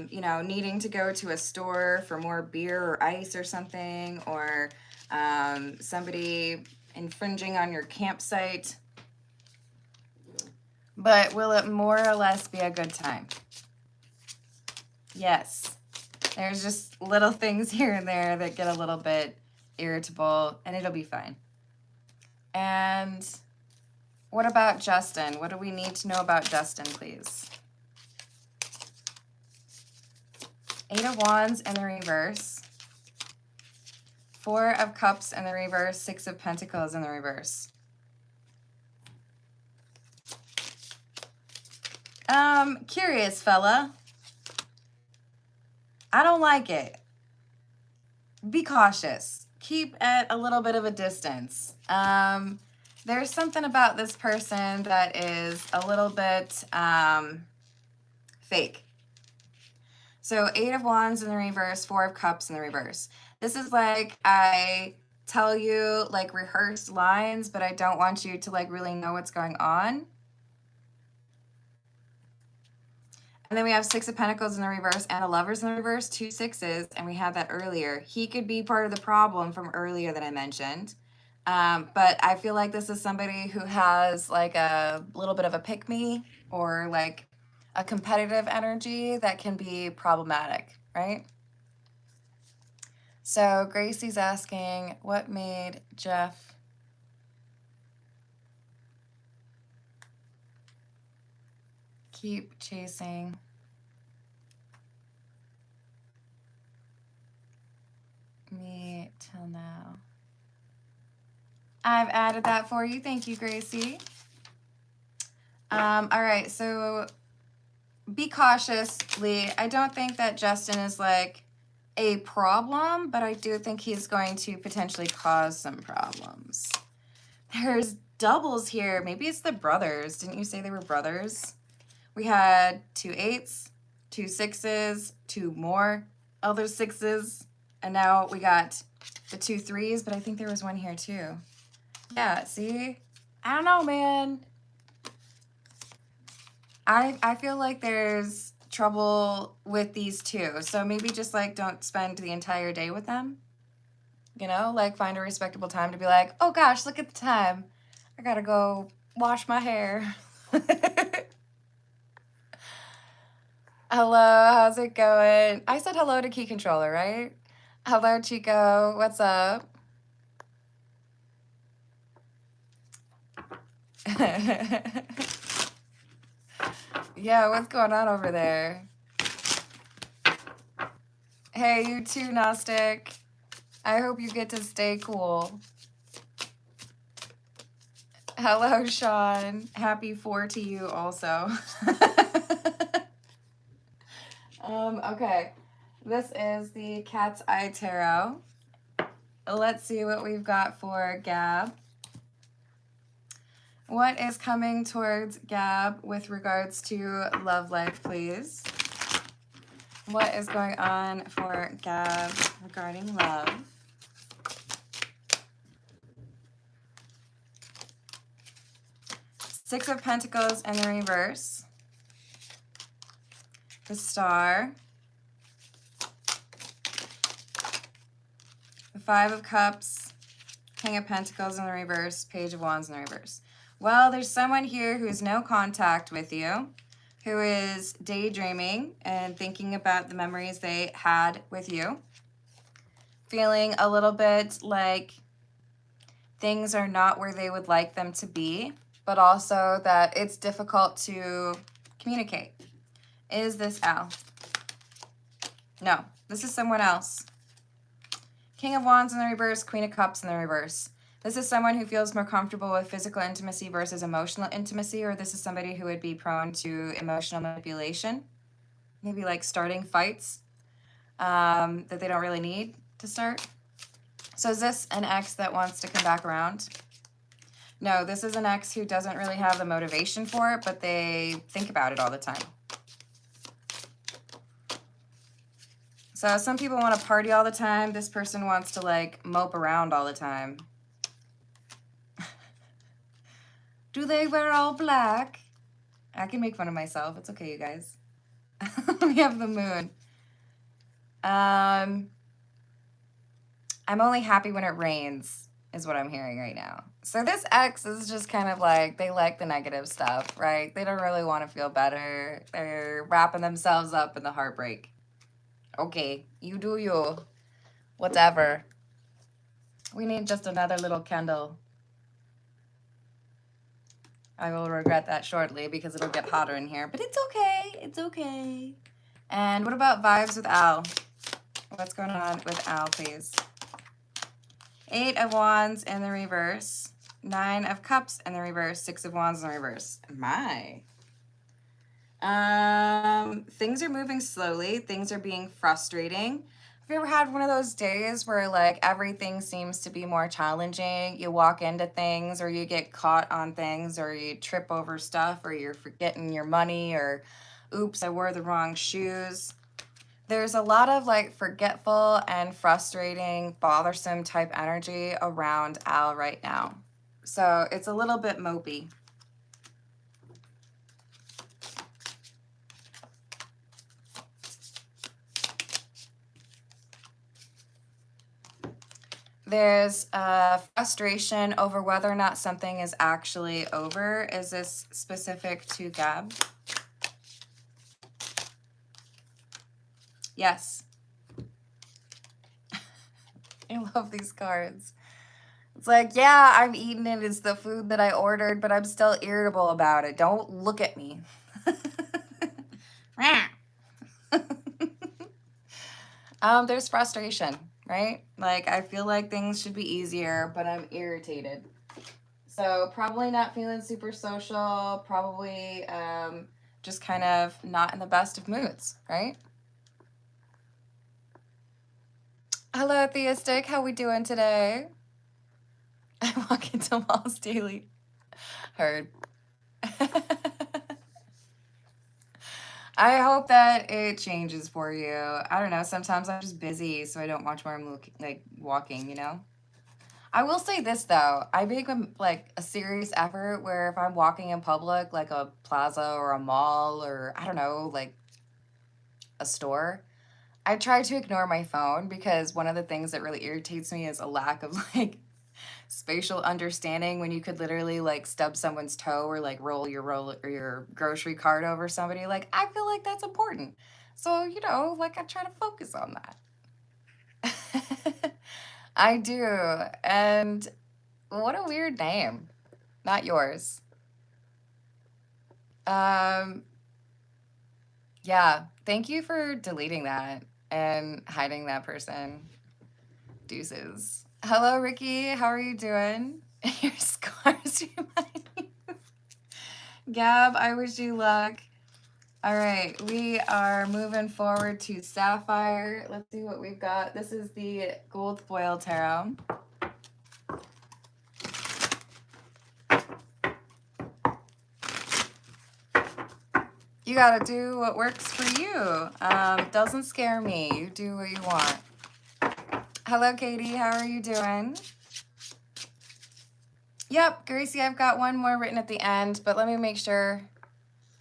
you know, needing to go to a store for more beer or ice or something, or somebody infringing on your campsite. But will it more or less be a good time? Yes. There's just little things here and there that get a little bit irritable, and it'll be fine. And what about Justin? What do we need to know about Justin, please? 8 of Wands in the reverse. 4 of Cups in the reverse. 6 of Pentacles in the reverse. Curious fella. I don't like it. Be cautious. Keep at a little bit of a distance. There's something about this person that is a little bit fake. So 8 of Wands in the reverse, 4 of Cups in the reverse. This is like, I tell you like rehearsed lines, but I don't want you to like really know what's going on. And then we have 6 of Pentacles in the reverse and a Lovers in the reverse, 2 sixes, and we had that earlier. He could be part of the problem from earlier that I mentioned. But I feel like this is somebody who has like a little bit of a pick-me or like a competitive energy that can be problematic, right? So Gracie's asking, what made Jeff keep chasing me till now? I've added that for you. Thank you, Gracie. All right, so be cautious, Lee. I don't think that Justin is like a problem, but I do think he's going to potentially cause some problems. There's doubles here. Maybe it's the brothers. Didn't you say they were brothers? We had 2 8s, 2 6s, 2 more other 6s, and now we got the 2 3s, but I think there was one here too. Yeah, see? I don't know, man. I feel like there's trouble with these two. So maybe just like don't spend the entire day with them. You know, like find a respectable time to be like, oh gosh, look at the time. I gotta go wash my hair. Hello, how's it going? I said hello to Key Controller, right? Hello, Chico. What's up? Yeah, what's going on over there? Hey, you too, Gnostic. I hope you get to stay cool. Hello, Sean. Happy 4 to you also. Okay. This is the Cat's Eye Tarot. Let's see what we've got for Gab. What is coming towards Gab with regards to love life, please? What is going on for Gab regarding love? Six of Pentacles in the reverse. The Star. The Five of Cups. King of Pentacles in the reverse. Page of Wands in the reverse. Well, there's someone here who has no contact with you, who is daydreaming and thinking about the memories they had with you. Feeling a little bit like things are not where they would like them to be, but also that it's difficult to communicate. Is this Al? No, this is someone else. King of Wands in the reverse, Queen of Cups in the reverse. This is someone who feels more comfortable with physical intimacy versus emotional intimacy, or this is somebody who would be prone to emotional manipulation. Maybe like starting fights that they don't really need to start. So is this an ex that wants to come back around? No, this is an ex who doesn't really have the motivation for it, but they think about it all the time. So some people want to party all the time. This person wants to like mope around all the time. Do they wear all black? I can make fun of myself. It's okay, you guys. We have the moon. I'm only happy when it rains, is what I'm hearing right now. So this ex is just kind of like, they like the negative stuff, right? They don't really want to feel better. They're wrapping themselves up in the heartbreak. Okay, you do you. Whatever. We need just another little candle. I will regret that shortly because it'll get hotter in here, but it's okay. It's okay. And what about vibes with Al? What's going on with Al, please? 8 of Wands in the reverse. 9 of Cups in the reverse. 6 of Wands in the reverse. My. Things are moving slowly. Things are being frustrating. Have you ever had one of those days where like everything seems to be more challenging? You walk into things or you get caught on things or you trip over stuff or you're forgetting your money or oops, I wore the wrong shoes. There's a lot of like forgetful and frustrating, bothersome type energy around Al right now. So it's a little bit mopey. There's frustration over whether or not something is actually over. Is this specific to Gab? Yes. I love these cards. It's like, yeah, I'm eating it. It's the food that I ordered, but I'm still irritable about it. Don't look at me. There's frustration, right? Like, I feel like things should be easier, but I'm irritated. So probably not feeling super social, probably just kind of not in the best of moods, right? Hello, Theistic. How we doing today? I walk into malls daily. Heard. I hope that it changes for you. I don't know. Sometimes I'm just busy, so I don't watch where I'm like walking, you know? I will say this though. I make like a serious effort where if I'm walking in public, like a plaza or a mall or I don't know, like a store, I try to ignore my phone because one of the things that really irritates me is a lack of like spatial understanding when you could literally like stub someone's toe or like roll or your grocery cart over somebody. Like I feel like that's important. So, you know, like I try to focus on that. I do. And what a weird name. Not yours. Um yeah, thank you for deleting that and hiding that person. Deuces. Hello, Ricky. How are you doing? Your scars remind me. Gab, I wish you luck. All right, we are moving forward to Sapphire. Let's see what we've got. This is the Gold Foil Tarot. You gotta do what works for you. Doesn't scare me. You do what you want. Hello, Katie. How are you doing? Yep, Gracie, I've got one more written at the end, but let me make sure.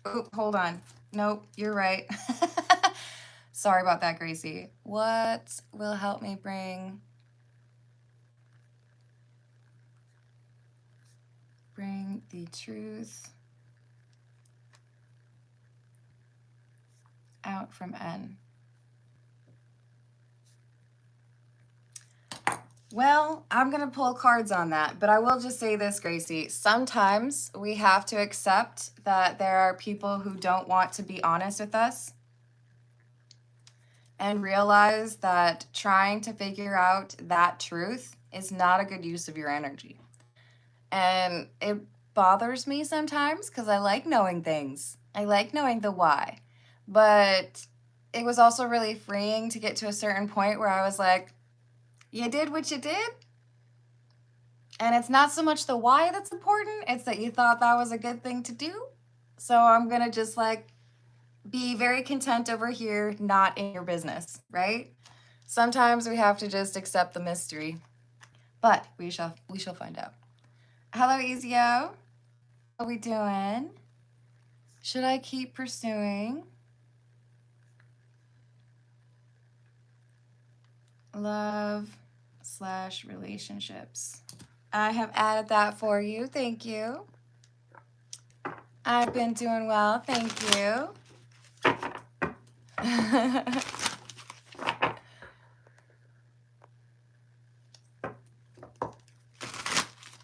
Oh, hold on. Nope, you're right. Sorry about that, Gracie. What will help me bring the truth out from N? Well, I'm going to pull cards on that, but I will just say this, Gracie. Sometimes we have to accept that there are people who don't want to be honest with us and realize that trying to figure out that truth is not a good use of your energy. And it bothers me sometimes because I like knowing things. I like knowing the why. But it was also really freeing to get to a certain point where I was like, you did what you did. And it's not so much the why that's important, it's that you thought that was a good thing to do. So I'm going to just like be very content over here, not in your business, right? Sometimes we have to just accept the mystery. But we shall find out. Hello, Ezio. How are we doing? Should I keep pursuing? Love/relationships. I have added that for you. Thank you. I've been doing well. Thank you.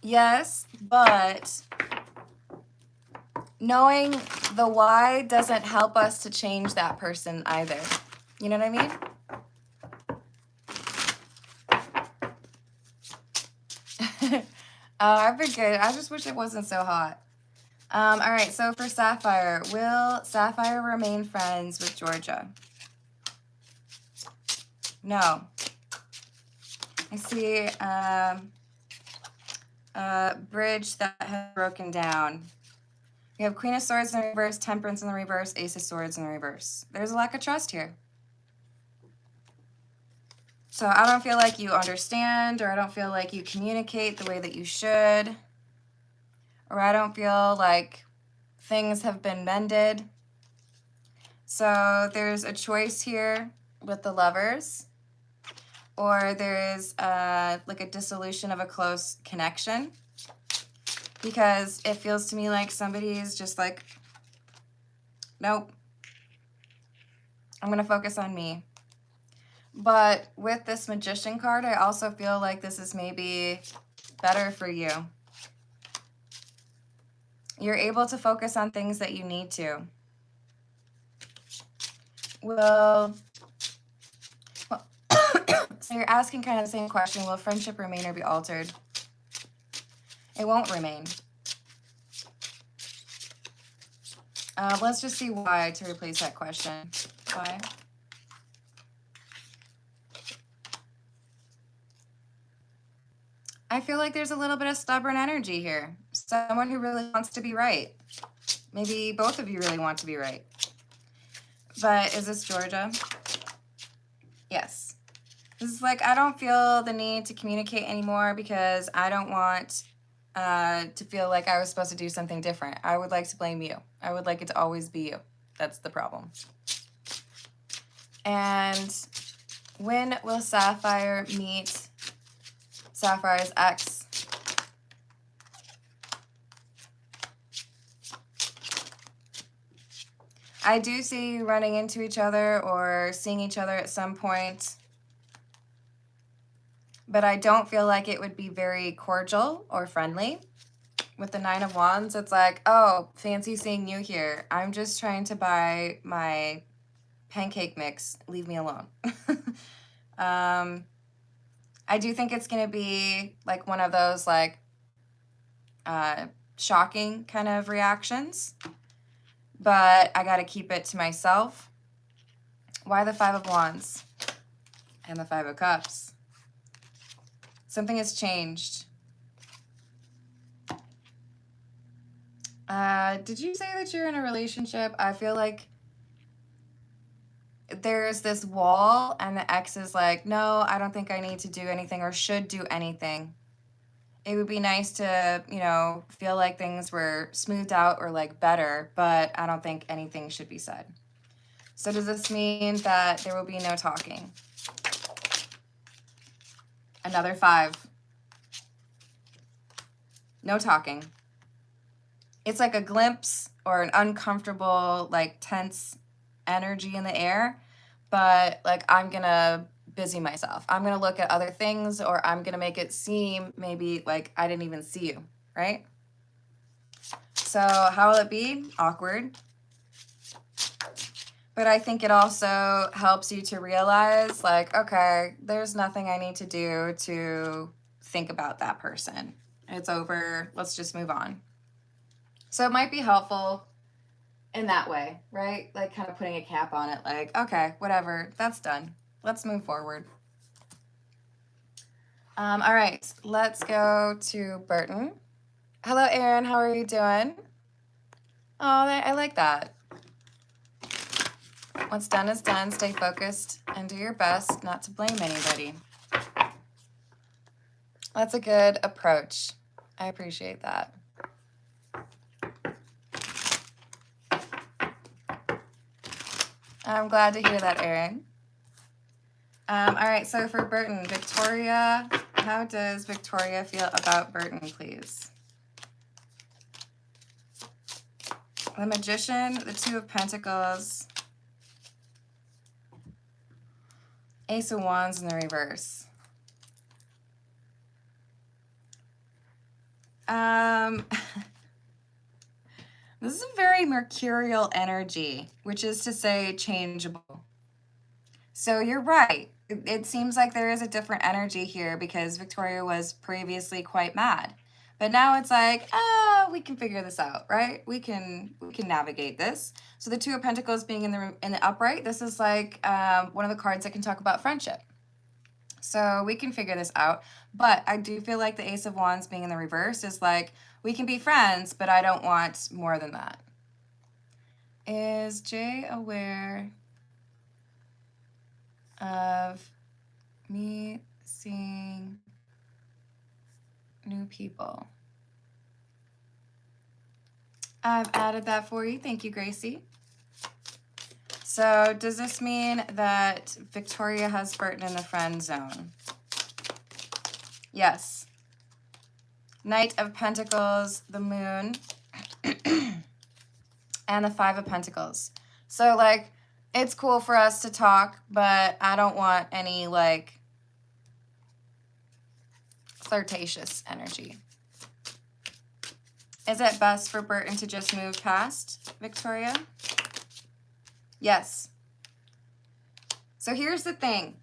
Yes, but knowing the why doesn't help us to change that person either. You know what I mean? I've been good. I just wish it wasn't so hot. All right, so for Sapphire, will Sapphire remain friends with Georgia? No. I see a bridge that has broken down. We have Queen of Swords in the reverse, Temperance in the reverse, Ace of Swords in the reverse. There's a lack of trust here. So I don't feel like you understand, or I don't feel like you communicate the way that you should, or I don't feel like things have been mended. So there's a choice here with the Lovers, or there is like a dissolution of a close connection, because it feels to me like somebody is just like, nope, I'm going to focus on me. But with this Magician card, I also feel like this is maybe better for you. You're able to focus on things that you need to. So you're asking kind of the same question, will friendship remain or be altered? It won't remain. Let's just see why to replace that question. Why? I feel like there's a little bit of stubborn energy here. Someone who really wants to be right. Maybe both of you really want to be right. But is this Georgia? Yes. This is like, I don't feel the need to communicate anymore because I don't want to feel like I was supposed to do something different. I would like to blame you. I would like it to always be you. That's the problem. And when will Sapphire meet Sapphire's ex? I do see you running into each other or seeing each other at some point, but I don't feel like it would be very cordial or friendly. With the Nine of Wands, it's like, oh, fancy seeing you here. I'm just trying to buy my pancake mix. Leave me alone. I do think it's going to be like one of those like shocking kind of reactions, but I got to keep it to myself. Why the Five of Wands and the Five of Cups? Something has changed. Did you say that you're in a relationship? I feel like there's this wall and the ex is like, no, I don't think I need to do anything or should do anything. It would be nice to, you know, feel like things were smoothed out or like better, but I don't think anything should be said. So does this mean that there will be no talking? Another 5. No talking. It's like a glimpse or an uncomfortable, like tense energy in the air, but like I'm gonna busy myself. I'm gonna look at other things, or I'm gonna make it seem maybe like I didn't even see you, right? So how will it be? Awkward. But I think it also helps you to realize like, okay, there's nothing I need to do to think about that person. It's over. Let's just move on. So it might be helpful in that way, right? Like kind of putting a cap on it, like, okay, whatever, that's done. Let's move forward. All right, let's go to Burton. Hello, Erin, how are you doing? Oh, I like that. What's done is done. Stay focused and do your best not to blame anybody. That's a good approach. I appreciate that. I'm glad to hear that, Erin. All right, so for Burton, Victoria, how does Victoria feel about Burton, please? The Magician, the Two of Pentacles, Ace of Wands in the reverse. This is a very mercurial energy, which is to say changeable. So you're right. It seems like there is a different energy here because Victoria was previously quite mad. But now it's like, we can figure this out, right? We can navigate this. So the Two of Pentacles being in the upright, this is like one of the cards that can talk about friendship. So we can figure this out. But I do feel like the Ace of Wands being in the reverse is like, we can be friends, but I don't want more than that. Is Jay aware of me seeing new people? I've added that for you. Thank you, Gracie. So does this mean that Victoria has Burton in the friend zone? Yes. Knight of Pentacles, the Moon, and the Five of Pentacles. So like, it's cool for us to talk, but I don't want any like flirtatious energy. Is it best for Burton to just move past Victoria? Yes. So here's the thing.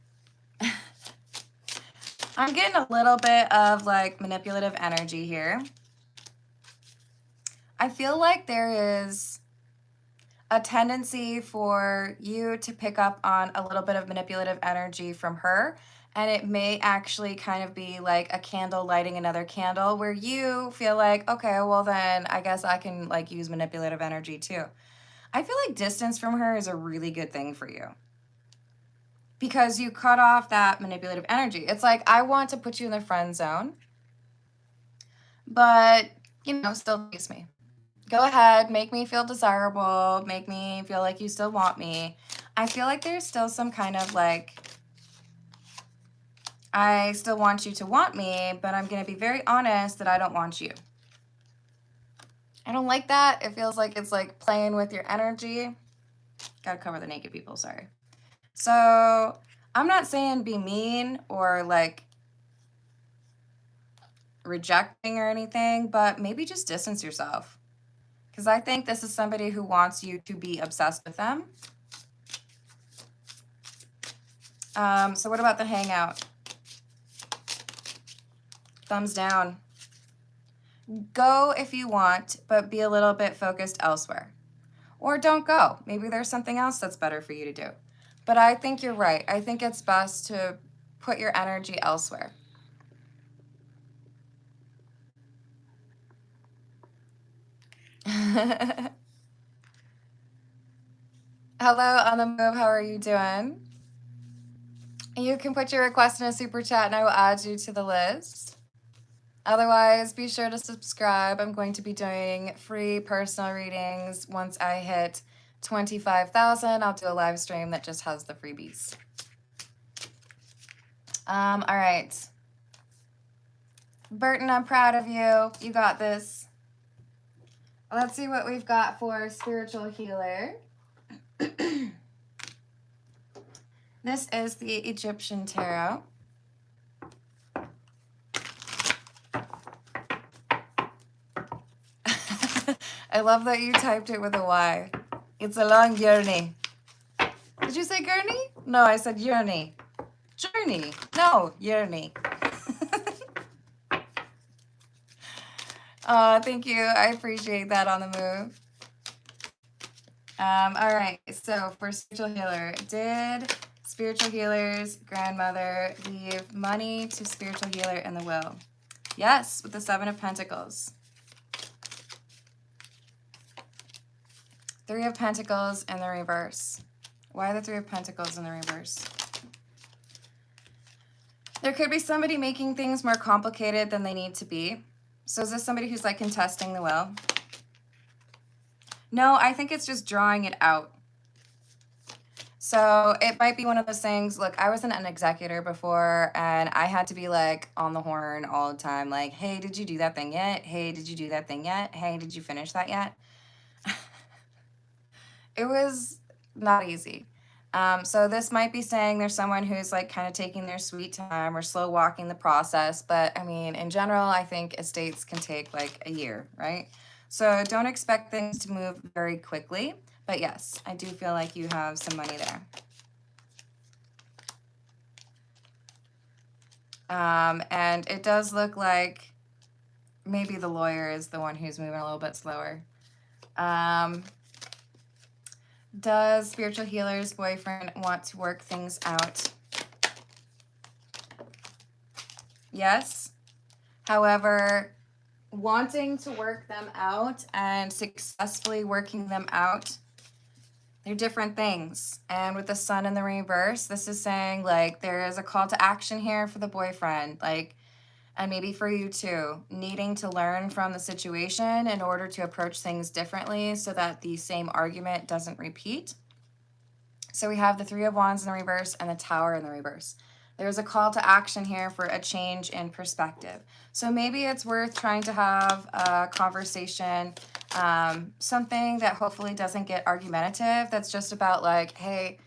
I'm getting a little bit of like manipulative energy here. I feel like there is a tendency for you to pick up on a little bit of manipulative energy from her, and it may actually kind of be like a candle lighting another candle where you feel like, okay, well then I guess I can like use manipulative energy too. I feel like distance from her is a really good thing for you, because you cut off that manipulative energy. It's like, I want to put you in the friend zone, but, you know, still chase me. Go ahead, make me feel desirable, make me feel like you still want me. I feel like there's still some kind of like, I still want you to want me, but I'm going to be very honest that I don't want you. I don't like that. It feels like it's like playing with your energy. Gotta cover the naked people, sorry. So I'm not saying be mean or like rejecting or anything, but maybe just distance yourself. Because I think this is somebody who wants you to be obsessed with them. So what about the hangout? Thumbs down. Go if you want, but be a little bit focused elsewhere. Or don't go. Maybe there's something else that's better for you to do. But I think you're right. I think it's best to put your energy elsewhere. Hello, on the move. How are you doing? You can put your request in a super chat and I will add you to the list. Otherwise, be sure to subscribe. I'm going to be doing free personal readings. Once I hit 25,000, I'll do a live stream that just has the freebies. All right. Burton, I'm proud of you. You got this. Let's see what we've got for spiritual healer. This is the Egyptian Tarot. I love that you typed it with a Y. It's a long journey. Did you say gurney? No, I said journey. Journey. No, journey. Thank you. I appreciate that, on the move. All right. So for spiritual healer, did spiritual healer's grandmother leave money to spiritual healer in the will? Yes, with the 7 of Pentacles. 3 of Pentacles in the reverse. Why the 3 of Pentacles in the reverse? There could be somebody making things more complicated than they need to be. So is this somebody who's like contesting the will? No, I think it's just drawing it out. So it might be one of those things. Look, I was an executor before and I had to be like on the horn all the time. Like, hey, did you do that thing yet? Hey, did you do that thing yet? Hey, did you finish that yet? It was not easy. So this might be saying there's someone who's like kind of taking their sweet time or slow walking the process. But I mean, in general, I think estates can take like a year, right? So don't expect things to move very quickly. But yes, I do feel like you have some money there. And it does look like maybe the lawyer is the one who's moving a little bit slower. Does spiritual healer's boyfriend want to work things out? Yes. However, wanting to work them out and successfully working them out, they're different things. And with the sun in the reverse, this is saying like there is a call to action here for the boyfriend, like, and maybe for you too, needing to learn from the situation in order to approach things differently so that the same argument doesn't repeat. So we have the 3 of Wands in the reverse and the Tower in the reverse. There's a call to action here for a change in perspective. So maybe it's worth trying to have a conversation, something that hopefully doesn't get argumentative, that's just about like, hey,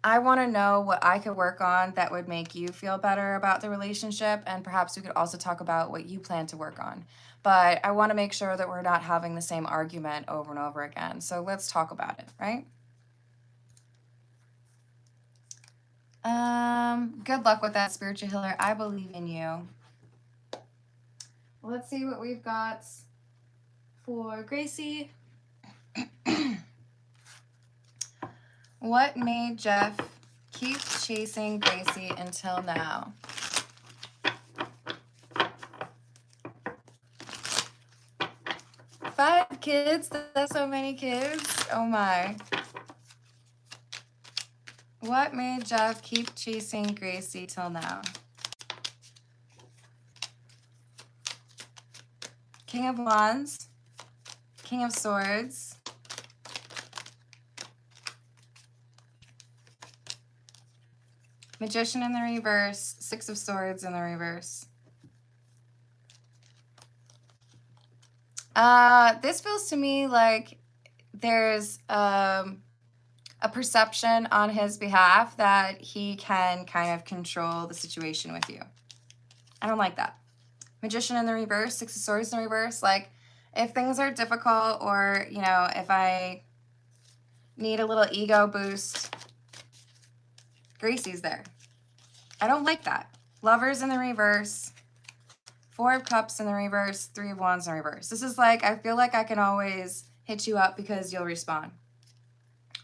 I want to know what I could work on that would make you feel better about the relationship. And perhaps we could also talk about what you plan to work on. But I want to make sure that we're not having the same argument over and over again. So let's talk about it, right? Good luck with that, spiritual healer. I believe in you. Let's see what we've got for Gracie. What made Jeff keep chasing Gracie until now? 5 kids? That's so many kids. Oh my. What made Jeff keep chasing Gracie till now? King of Wands, King of Swords, Magician in the reverse, 6 of Swords in the reverse. This feels to me like there's a perception on his behalf that he can kind of control the situation with you. I don't like that. Magician in the reverse, 6 of Swords in the reverse. Like, if things are difficult or, you know, if I need a little ego boost, Gracie's there. I don't like that. Lovers in the reverse. 4 of Cups in the reverse, 3 of Wands in the reverse. This is like, I feel like I can always hit you up because you'll respond.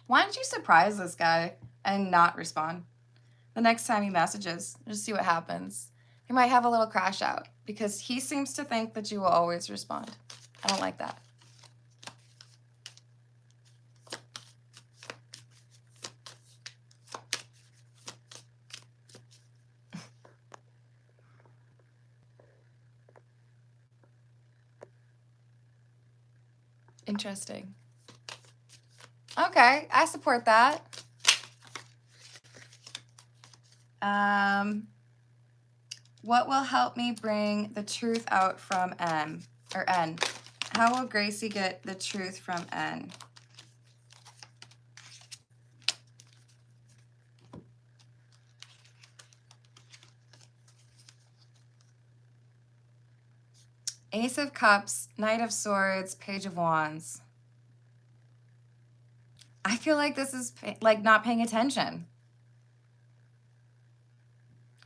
Why don't you surprise this guy and not respond? The next time he messages, just see what happens. He might have a little crash out because he seems to think that you will always respond. I don't like that. Interesting. Okay, I support that. What will help me bring the truth out from N? How will Gracie get the truth from N? Ace of Cups, Knight of Swords, Page of Wands. I feel like this is like not paying attention.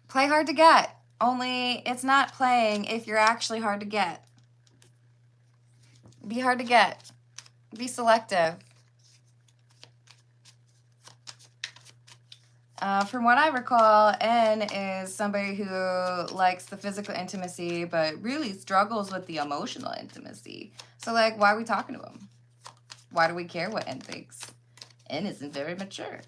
Play hard to get. Only it's not playing if you're actually hard to get. Be hard to get. Be selective. From what I recall, N is somebody who likes the physical intimacy, but really struggles with the emotional intimacy. So, like, why are we talking to him? Why do we care what N thinks? N isn't very mature.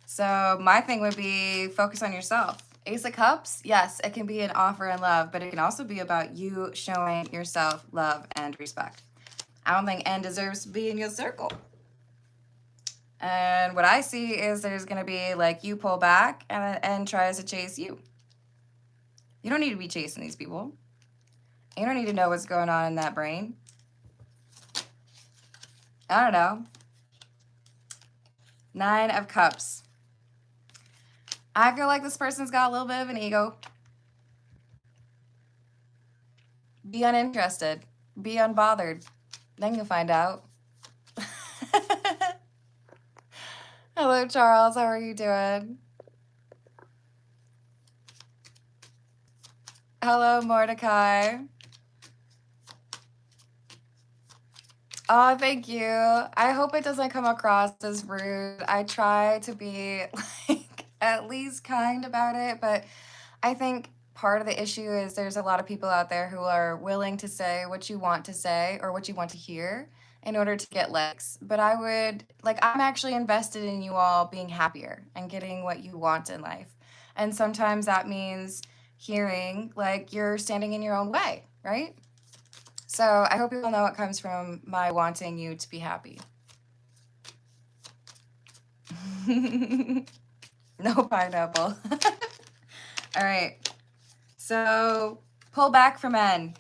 So my thing would be focus on yourself. Ace of Cups, yes, it can be an offer and love, but it can also be about you showing yourself love and respect. I don't think N deserves to be in your circle. And what I see is there's going to be like you pull back and N tries to chase you. You don't need to be chasing these people. You don't need to know what's going on in that brain. I don't know. 9 of Cups. I feel like this person's got a little bit of an ego. Be uninterested. Be unbothered. Then you'll find out. Hello, Charles. How are you doing? Hello, Mordecai. Oh, thank you. I hope it doesn't come across as rude. I try to be like at least kind about it, but I think part of the issue is there's a lot of people out there who are willing to say what you want to say or what you want to hear in order to get likes. But I would, like, I'm actually invested in you all being happier and getting what you want in life. And sometimes that means hearing, like, you're standing in your own way, right? So I hope you all know it comes from my wanting you to be happy. No pineapple. All right. So pull back from N.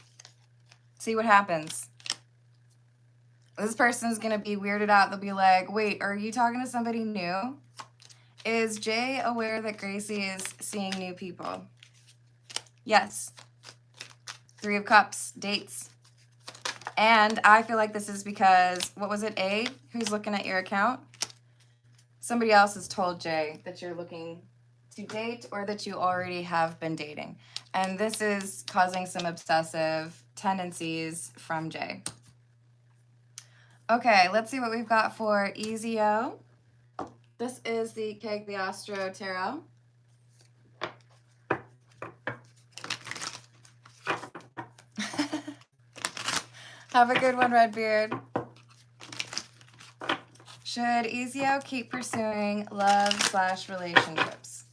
See what happens. This person's going to be weirded out. They'll be like, wait, are you talking to somebody new? Is Jay aware that Gracie is seeing new people? Yes. 3 of Cups, dates. And I feel like this is because, what was it, A, who's looking at your account? Somebody else has told Jay that you're looking to date or that you already have been dating. And this is causing some obsessive tendencies from Jay. Okay, let's see what we've got for EZO. This is the Cagliostro Tarot. Have a good one, Redbeard. Should Ezio keep pursuing love/relationships?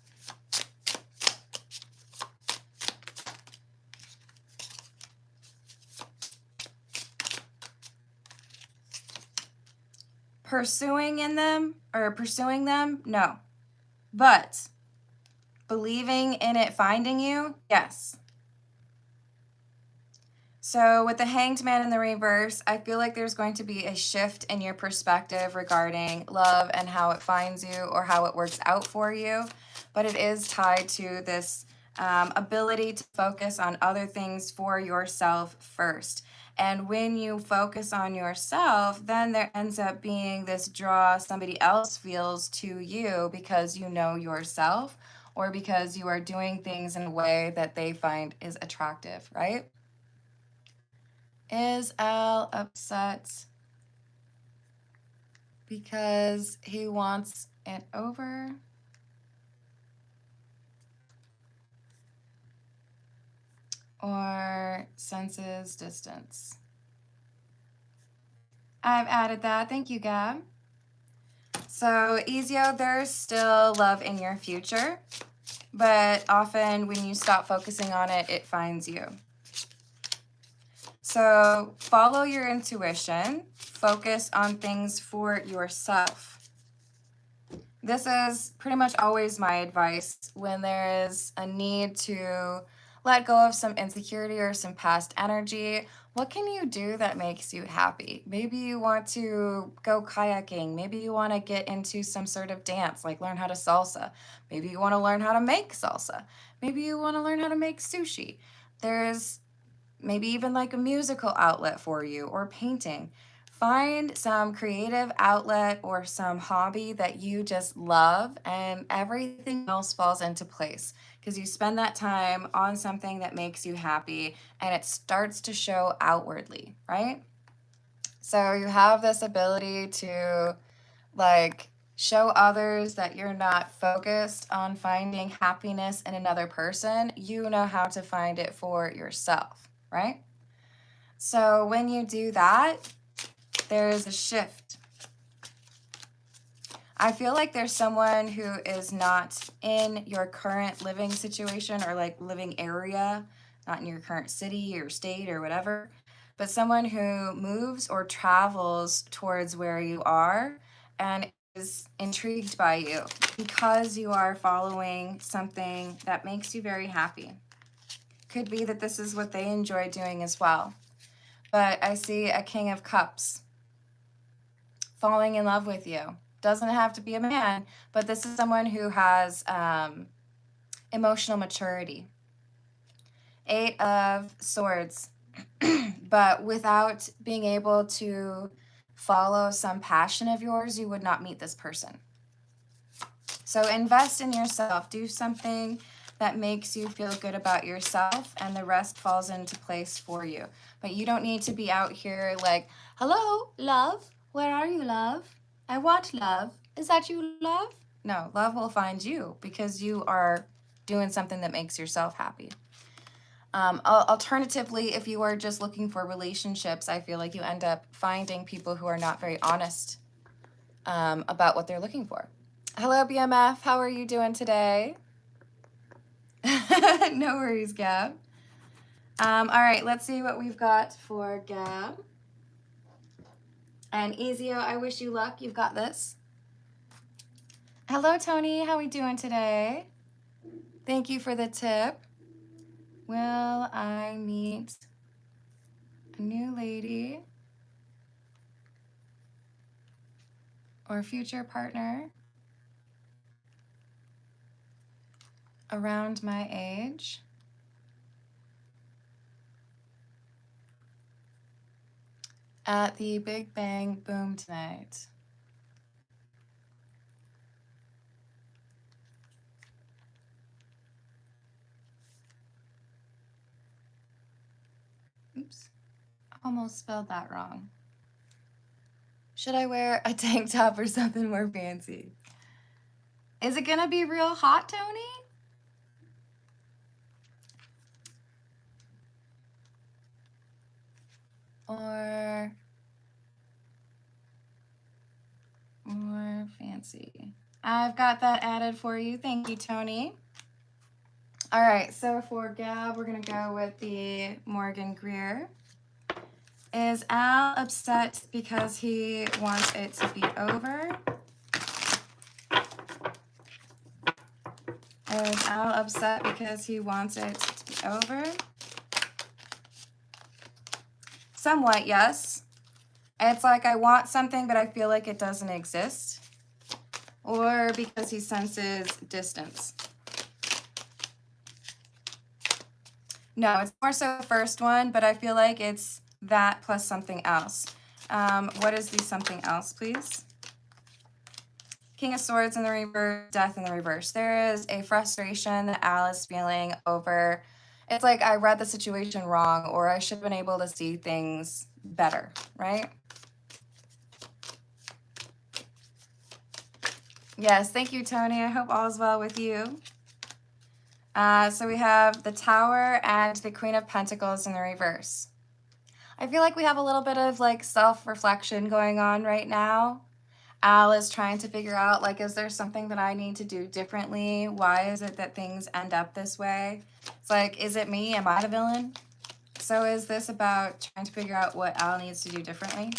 Pursuing them? No. But believing in it finding you? Yes. So with the Hanged Man in the reverse, I feel like there's going to be a shift in your perspective regarding love and how it finds you or how it works out for you. But it is tied to this ability to focus on other things for yourself first. And when you focus on yourself, then there ends up being this draw somebody else feels to you because you know yourself or because you are doing things in a way that they find is attractive, right? Is Al upset because he wants it over? Or senses distance? I've added that. Thank you, Gab. So, Ezio, there's still love in your future, but often when you stop focusing on it, it finds you. So follow your intuition, focus on things for yourself. This is pretty much always my advice when there is a need to let go of some insecurity or some past energy. What can you do that makes you happy? Maybe you want to go kayaking. Maybe you want to get into some sort of dance, like learn how to salsa. Maybe you want to learn how to make salsa. Maybe you want to learn how to make sushi. There's maybe even like a musical outlet for you or painting. Find some creative outlet or some hobby that you just love, and everything else falls into place because you spend that time on something that makes you happy and it starts to show outwardly, right? So you have this ability to like show others that you're not focused on finding happiness in another person. You know how to find it for yourself, right? So when you do that, there's a shift. I feel like there's someone who is not in your current living situation or like living area, not in your current city or state or whatever, but someone who moves or travels towards where you are and is intrigued by you because you are following something that makes you very happy. Could be that this is what they enjoy doing as well. But I see a King of Cups falling in love with you. Doesn't have to be a man, but this is someone who has emotional maturity. 8 of Swords, but without being able to follow some passion of yours, you would not meet this person. So invest in yourself. Do something that makes you feel good about yourself, and the rest falls into place for you. But you don't need to be out here like, hello, love. Where are you, love? I want love. Is that you, love? No, love will find you because you are doing something that makes yourself happy. Alternatively, if you are just looking for relationships, I feel like you end up finding people who are not very honest about what they're looking for. Hello, BMF. How are you doing today? No worries, Gab. All right, let's see what we've got for Gab. And Ezio, I wish you luck. You've got this. Hello, Tony. How are we doing today? Thank you for the tip. Will I meet a new lady or future partner around my age? At the Big Bang Boom tonight. Oops, almost spelled that wrong. Should I wear a tank top or something more fancy? Is it gonna be real hot, Tony? Or fancy. I've got that added for you. Thank you, Tony. All right, so for Gab, we're going to go with the Morgan Greer. Is Al upset because he wants it to be over? Is Al upset because he wants it to be over? Somewhat, yes. It's like I want something, but I feel like it doesn't exist. Or because he senses distance. No, it's more so the first one, but I feel like it's that plus something else. What is the something else, please? King of Swords in the reverse, Death in the reverse. There is a frustration that Al is feeling over. It's like I read the situation wrong, or I should have been able to see things better, right? Yes, thank you, Tony. I hope all is well with you. So we have the Tower and the Queen of Pentacles in the reverse. I feel like we have a little bit of like self-reflection going on right now. Al is trying to figure out, like, is there something that I need to do differently? Why is it that things end up this way? It's like, is it me? Am I the villain? So is this about trying to figure out what Al needs to do differently?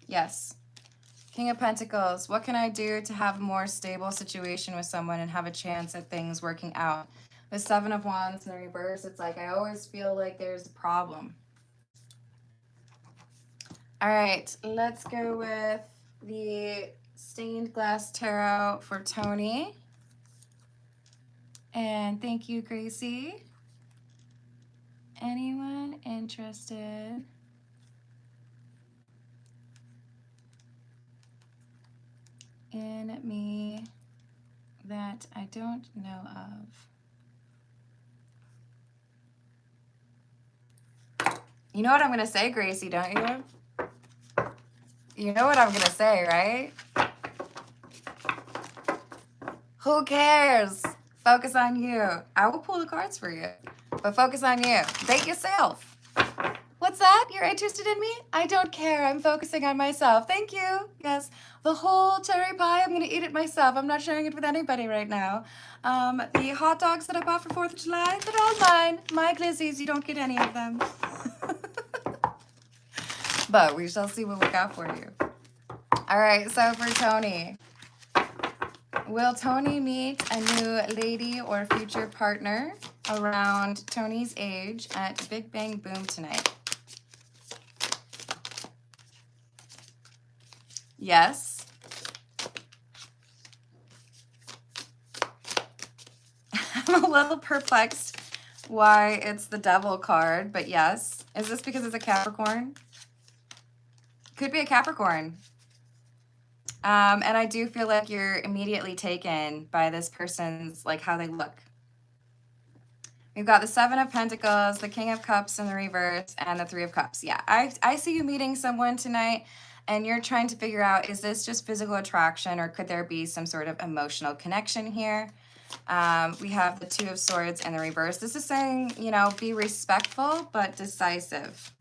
Yes. King of Pentacles, what can I do to have a more stable situation with someone and have a chance at things working out? The Seven of Wands in the reverse, it's like I always feel like there's a problem. All right, let's go with the Stained Glass Tarot for Tony. And thank you, Gracie. Anyone interested in me that I don't know of? You know what I'm going to say, Gracie, don't you? You know what I'm going to say, right? Who cares? Focus on you. I will pull the cards for you, but focus on you. Date yourself. What's that? You're interested in me? I don't care. I'm focusing on myself. Thank you. Yes, the whole cherry pie, I'm going to eat it myself. I'm not sharing it with anybody right now. The hot dogs that I bought for 4th of July, they're all mine. My glizzies, you don't get any of them. But we shall see what we got for you. All right, so for Tony. Will Tony meet a new lady or future partner around Tony's age at Big Bang Boom tonight? Yes. I'm a little perplexed why it's the Devil card, but yes. Is this because it's a Capricorn? Could be a Capricorn. And I do feel like you're immediately taken by this person's, like, how they look. We've got the Seven of Pentacles, the King of Cups in the reverse, and the Three of Cups. Yeah, I see you meeting someone tonight, and you're trying to figure out, is this just physical attraction, or could there be some sort of emotional connection here? We have the Two of Swords in the reverse. This is saying, you know, be respectful, but decisive.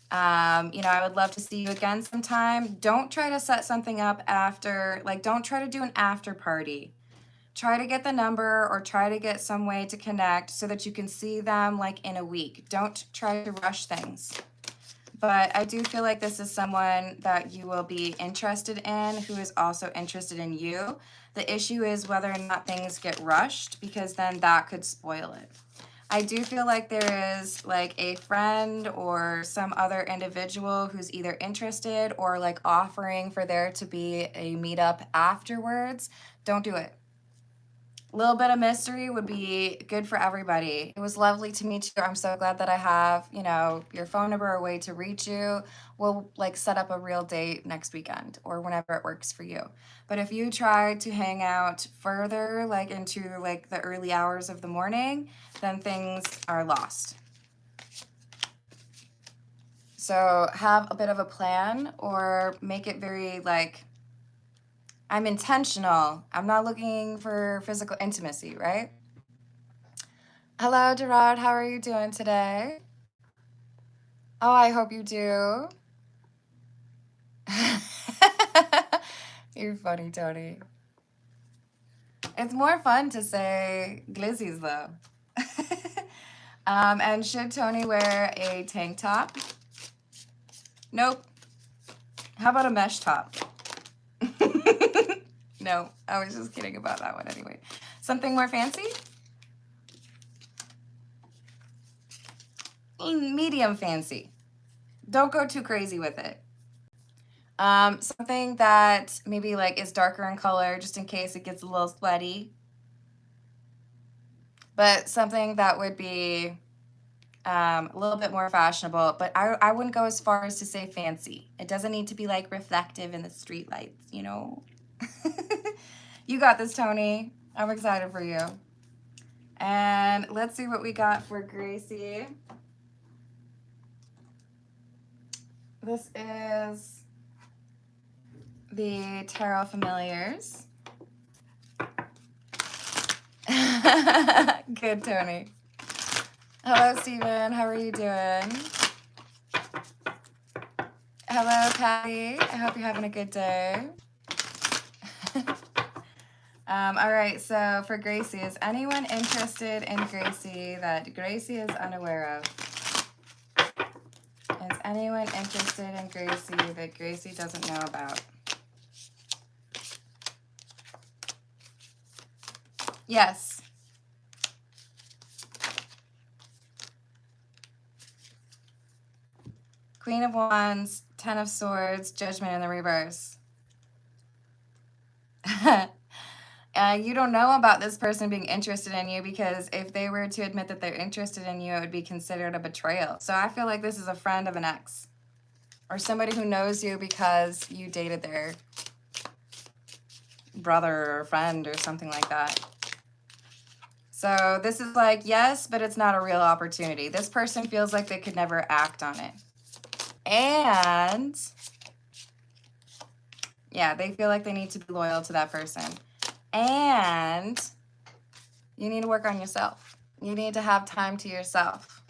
You know, I would love to see you again sometime. Don't try to set something up after, like, don't try to do an after party. Try to get the number or try to get some way to connect so that you can see them like in a week. Don't try to rush things. But I do feel like this is someone that you will be interested in who is also interested in you. The issue is whether or not things get rushed, because then that could spoil it. I do feel like there is like a friend or some other individual who's either interested or like offering for there to be a meetup afterwards. Don't do it. A little bit of mystery would be good for everybody. It was lovely to meet you. I'm so glad that I have, you know, your phone number, a way to reach you. We'll like set up a real date next weekend or whenever it works for you. But if you try to hang out further, like into like the early hours of the morning, then things are lost. So have a bit of a plan or make it very like, I'm intentional. I'm not looking for physical intimacy, right? Hello, Gerard. How are you doing today? Oh, I hope you do. You're funny, Tony. It's more fun to say glizzies, though. And should Tony wear a tank top? Nope. How about a mesh top? No, I was just kidding about that one anyway. Something more fancy? Medium fancy. Don't go too crazy with it. Something that maybe like is darker in color just in case it gets a little sweaty. But something that would be a little bit more fashionable, but I wouldn't go as far as to say fancy. It doesn't need to be like reflective in the street lights, you know? You got this, Tony. I'm excited for you. And let's see what we got for Gracie. This is the Tarot Familiars. Good, Tony. Hello, Stephen. How are you doing? Hello, Patty. I hope you're having a good day. All right, so for Gracie, is anyone interested in Gracie that Gracie is unaware of? Is anyone interested in Gracie that Gracie doesn't know about? Yes. Queen of Wands, Ten of Swords, Judgment in the reverse. You don't know about this person being interested in you, because if they were to admit that they're interested in you, it would be considered a betrayal. So I feel like this is a friend of an ex, or somebody who knows you because you dated their brother or friend or something like that. So this is like, yes, but it's not a real opportunity. This person feels like they could never act on it. And yeah, they feel like they need to be loyal to that person. And you need to work on yourself. You need to have time to yourself.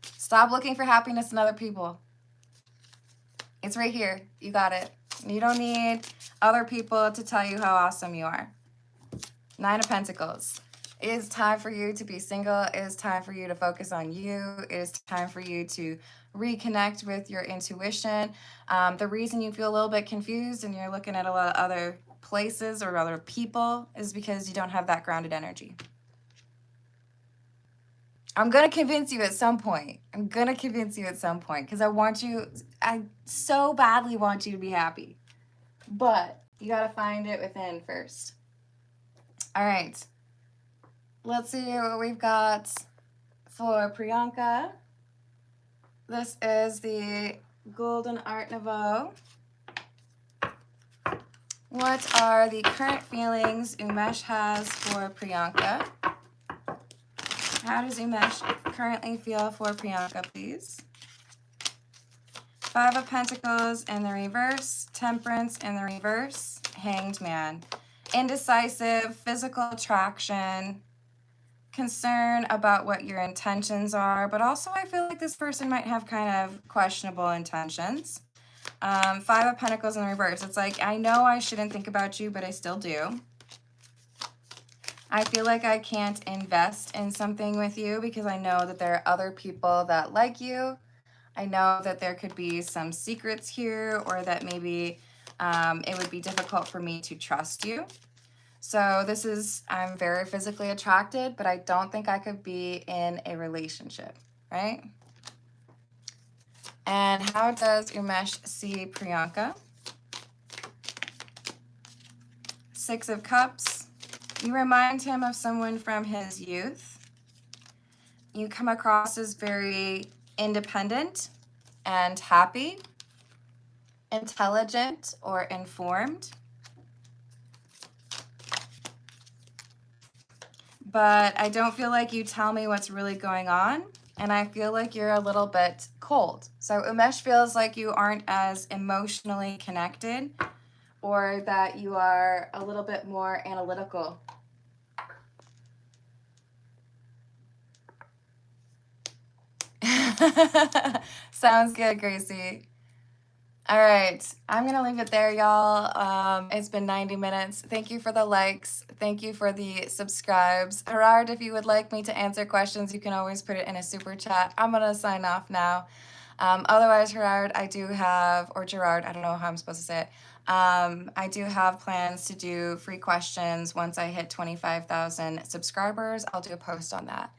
Stop looking for happiness in other people. It's right here. You got it. You don't need other people to tell you how awesome you are. Nine of Pentacles. It is time for you to be single. It is time for you to focus on you. It is time for you to reconnect with your intuition. The reason you feel a little bit confused and you're looking at a lot of other places or other people is because you don't have that grounded energy. I'm going to convince you at some point. I'm going to convince you at some point because I so badly want you to be happy. But you got to find it within first. All right. Let's see what we've got for Priyanka. This is the Golden Art Nouveau. What are the current feelings Umesh has for Priyanka? How does Umesh currently feel for Priyanka, please? Five of Pentacles in the reverse, Temperance in the reverse, Hanged Man. Indecisive, physical attraction, concern about what your intentions are, but also I feel like this person might have kind of questionable intentions. Five of Pentacles in the reverse. It's like, I know I shouldn't think about you, but I still do. I feel like I can't invest in something with you because I know that there are other people that like you. I know that there could be some secrets here, or that maybe it would be difficult for me to trust you. So this is, I'm very physically attracted, but I don't think I could be in a relationship, right? And how does Umesh see Priyanka? Six of Cups. You remind him of someone from his youth. You come across as very independent and happy, intelligent or informed. But I don't feel like you tell me what's really going on. And I feel like you're a little bit cold. So Umesh feels like you aren't as emotionally connected, or that you are a little bit more analytical. Sounds good, Gracie. All right, I'm gonna leave it there, y'all. It's been 90 minutes. Thank you for the likes. Thank you for the subscribes. Gerard, if you would like me to answer questions, you can always put it in a super chat. I'm gonna sign off now. Otherwise, Gerard, I do have, or Gerard, I don't know how I'm supposed to say it. I do have plans to do free questions once I hit 25,000 subscribers. I'll do a post on that.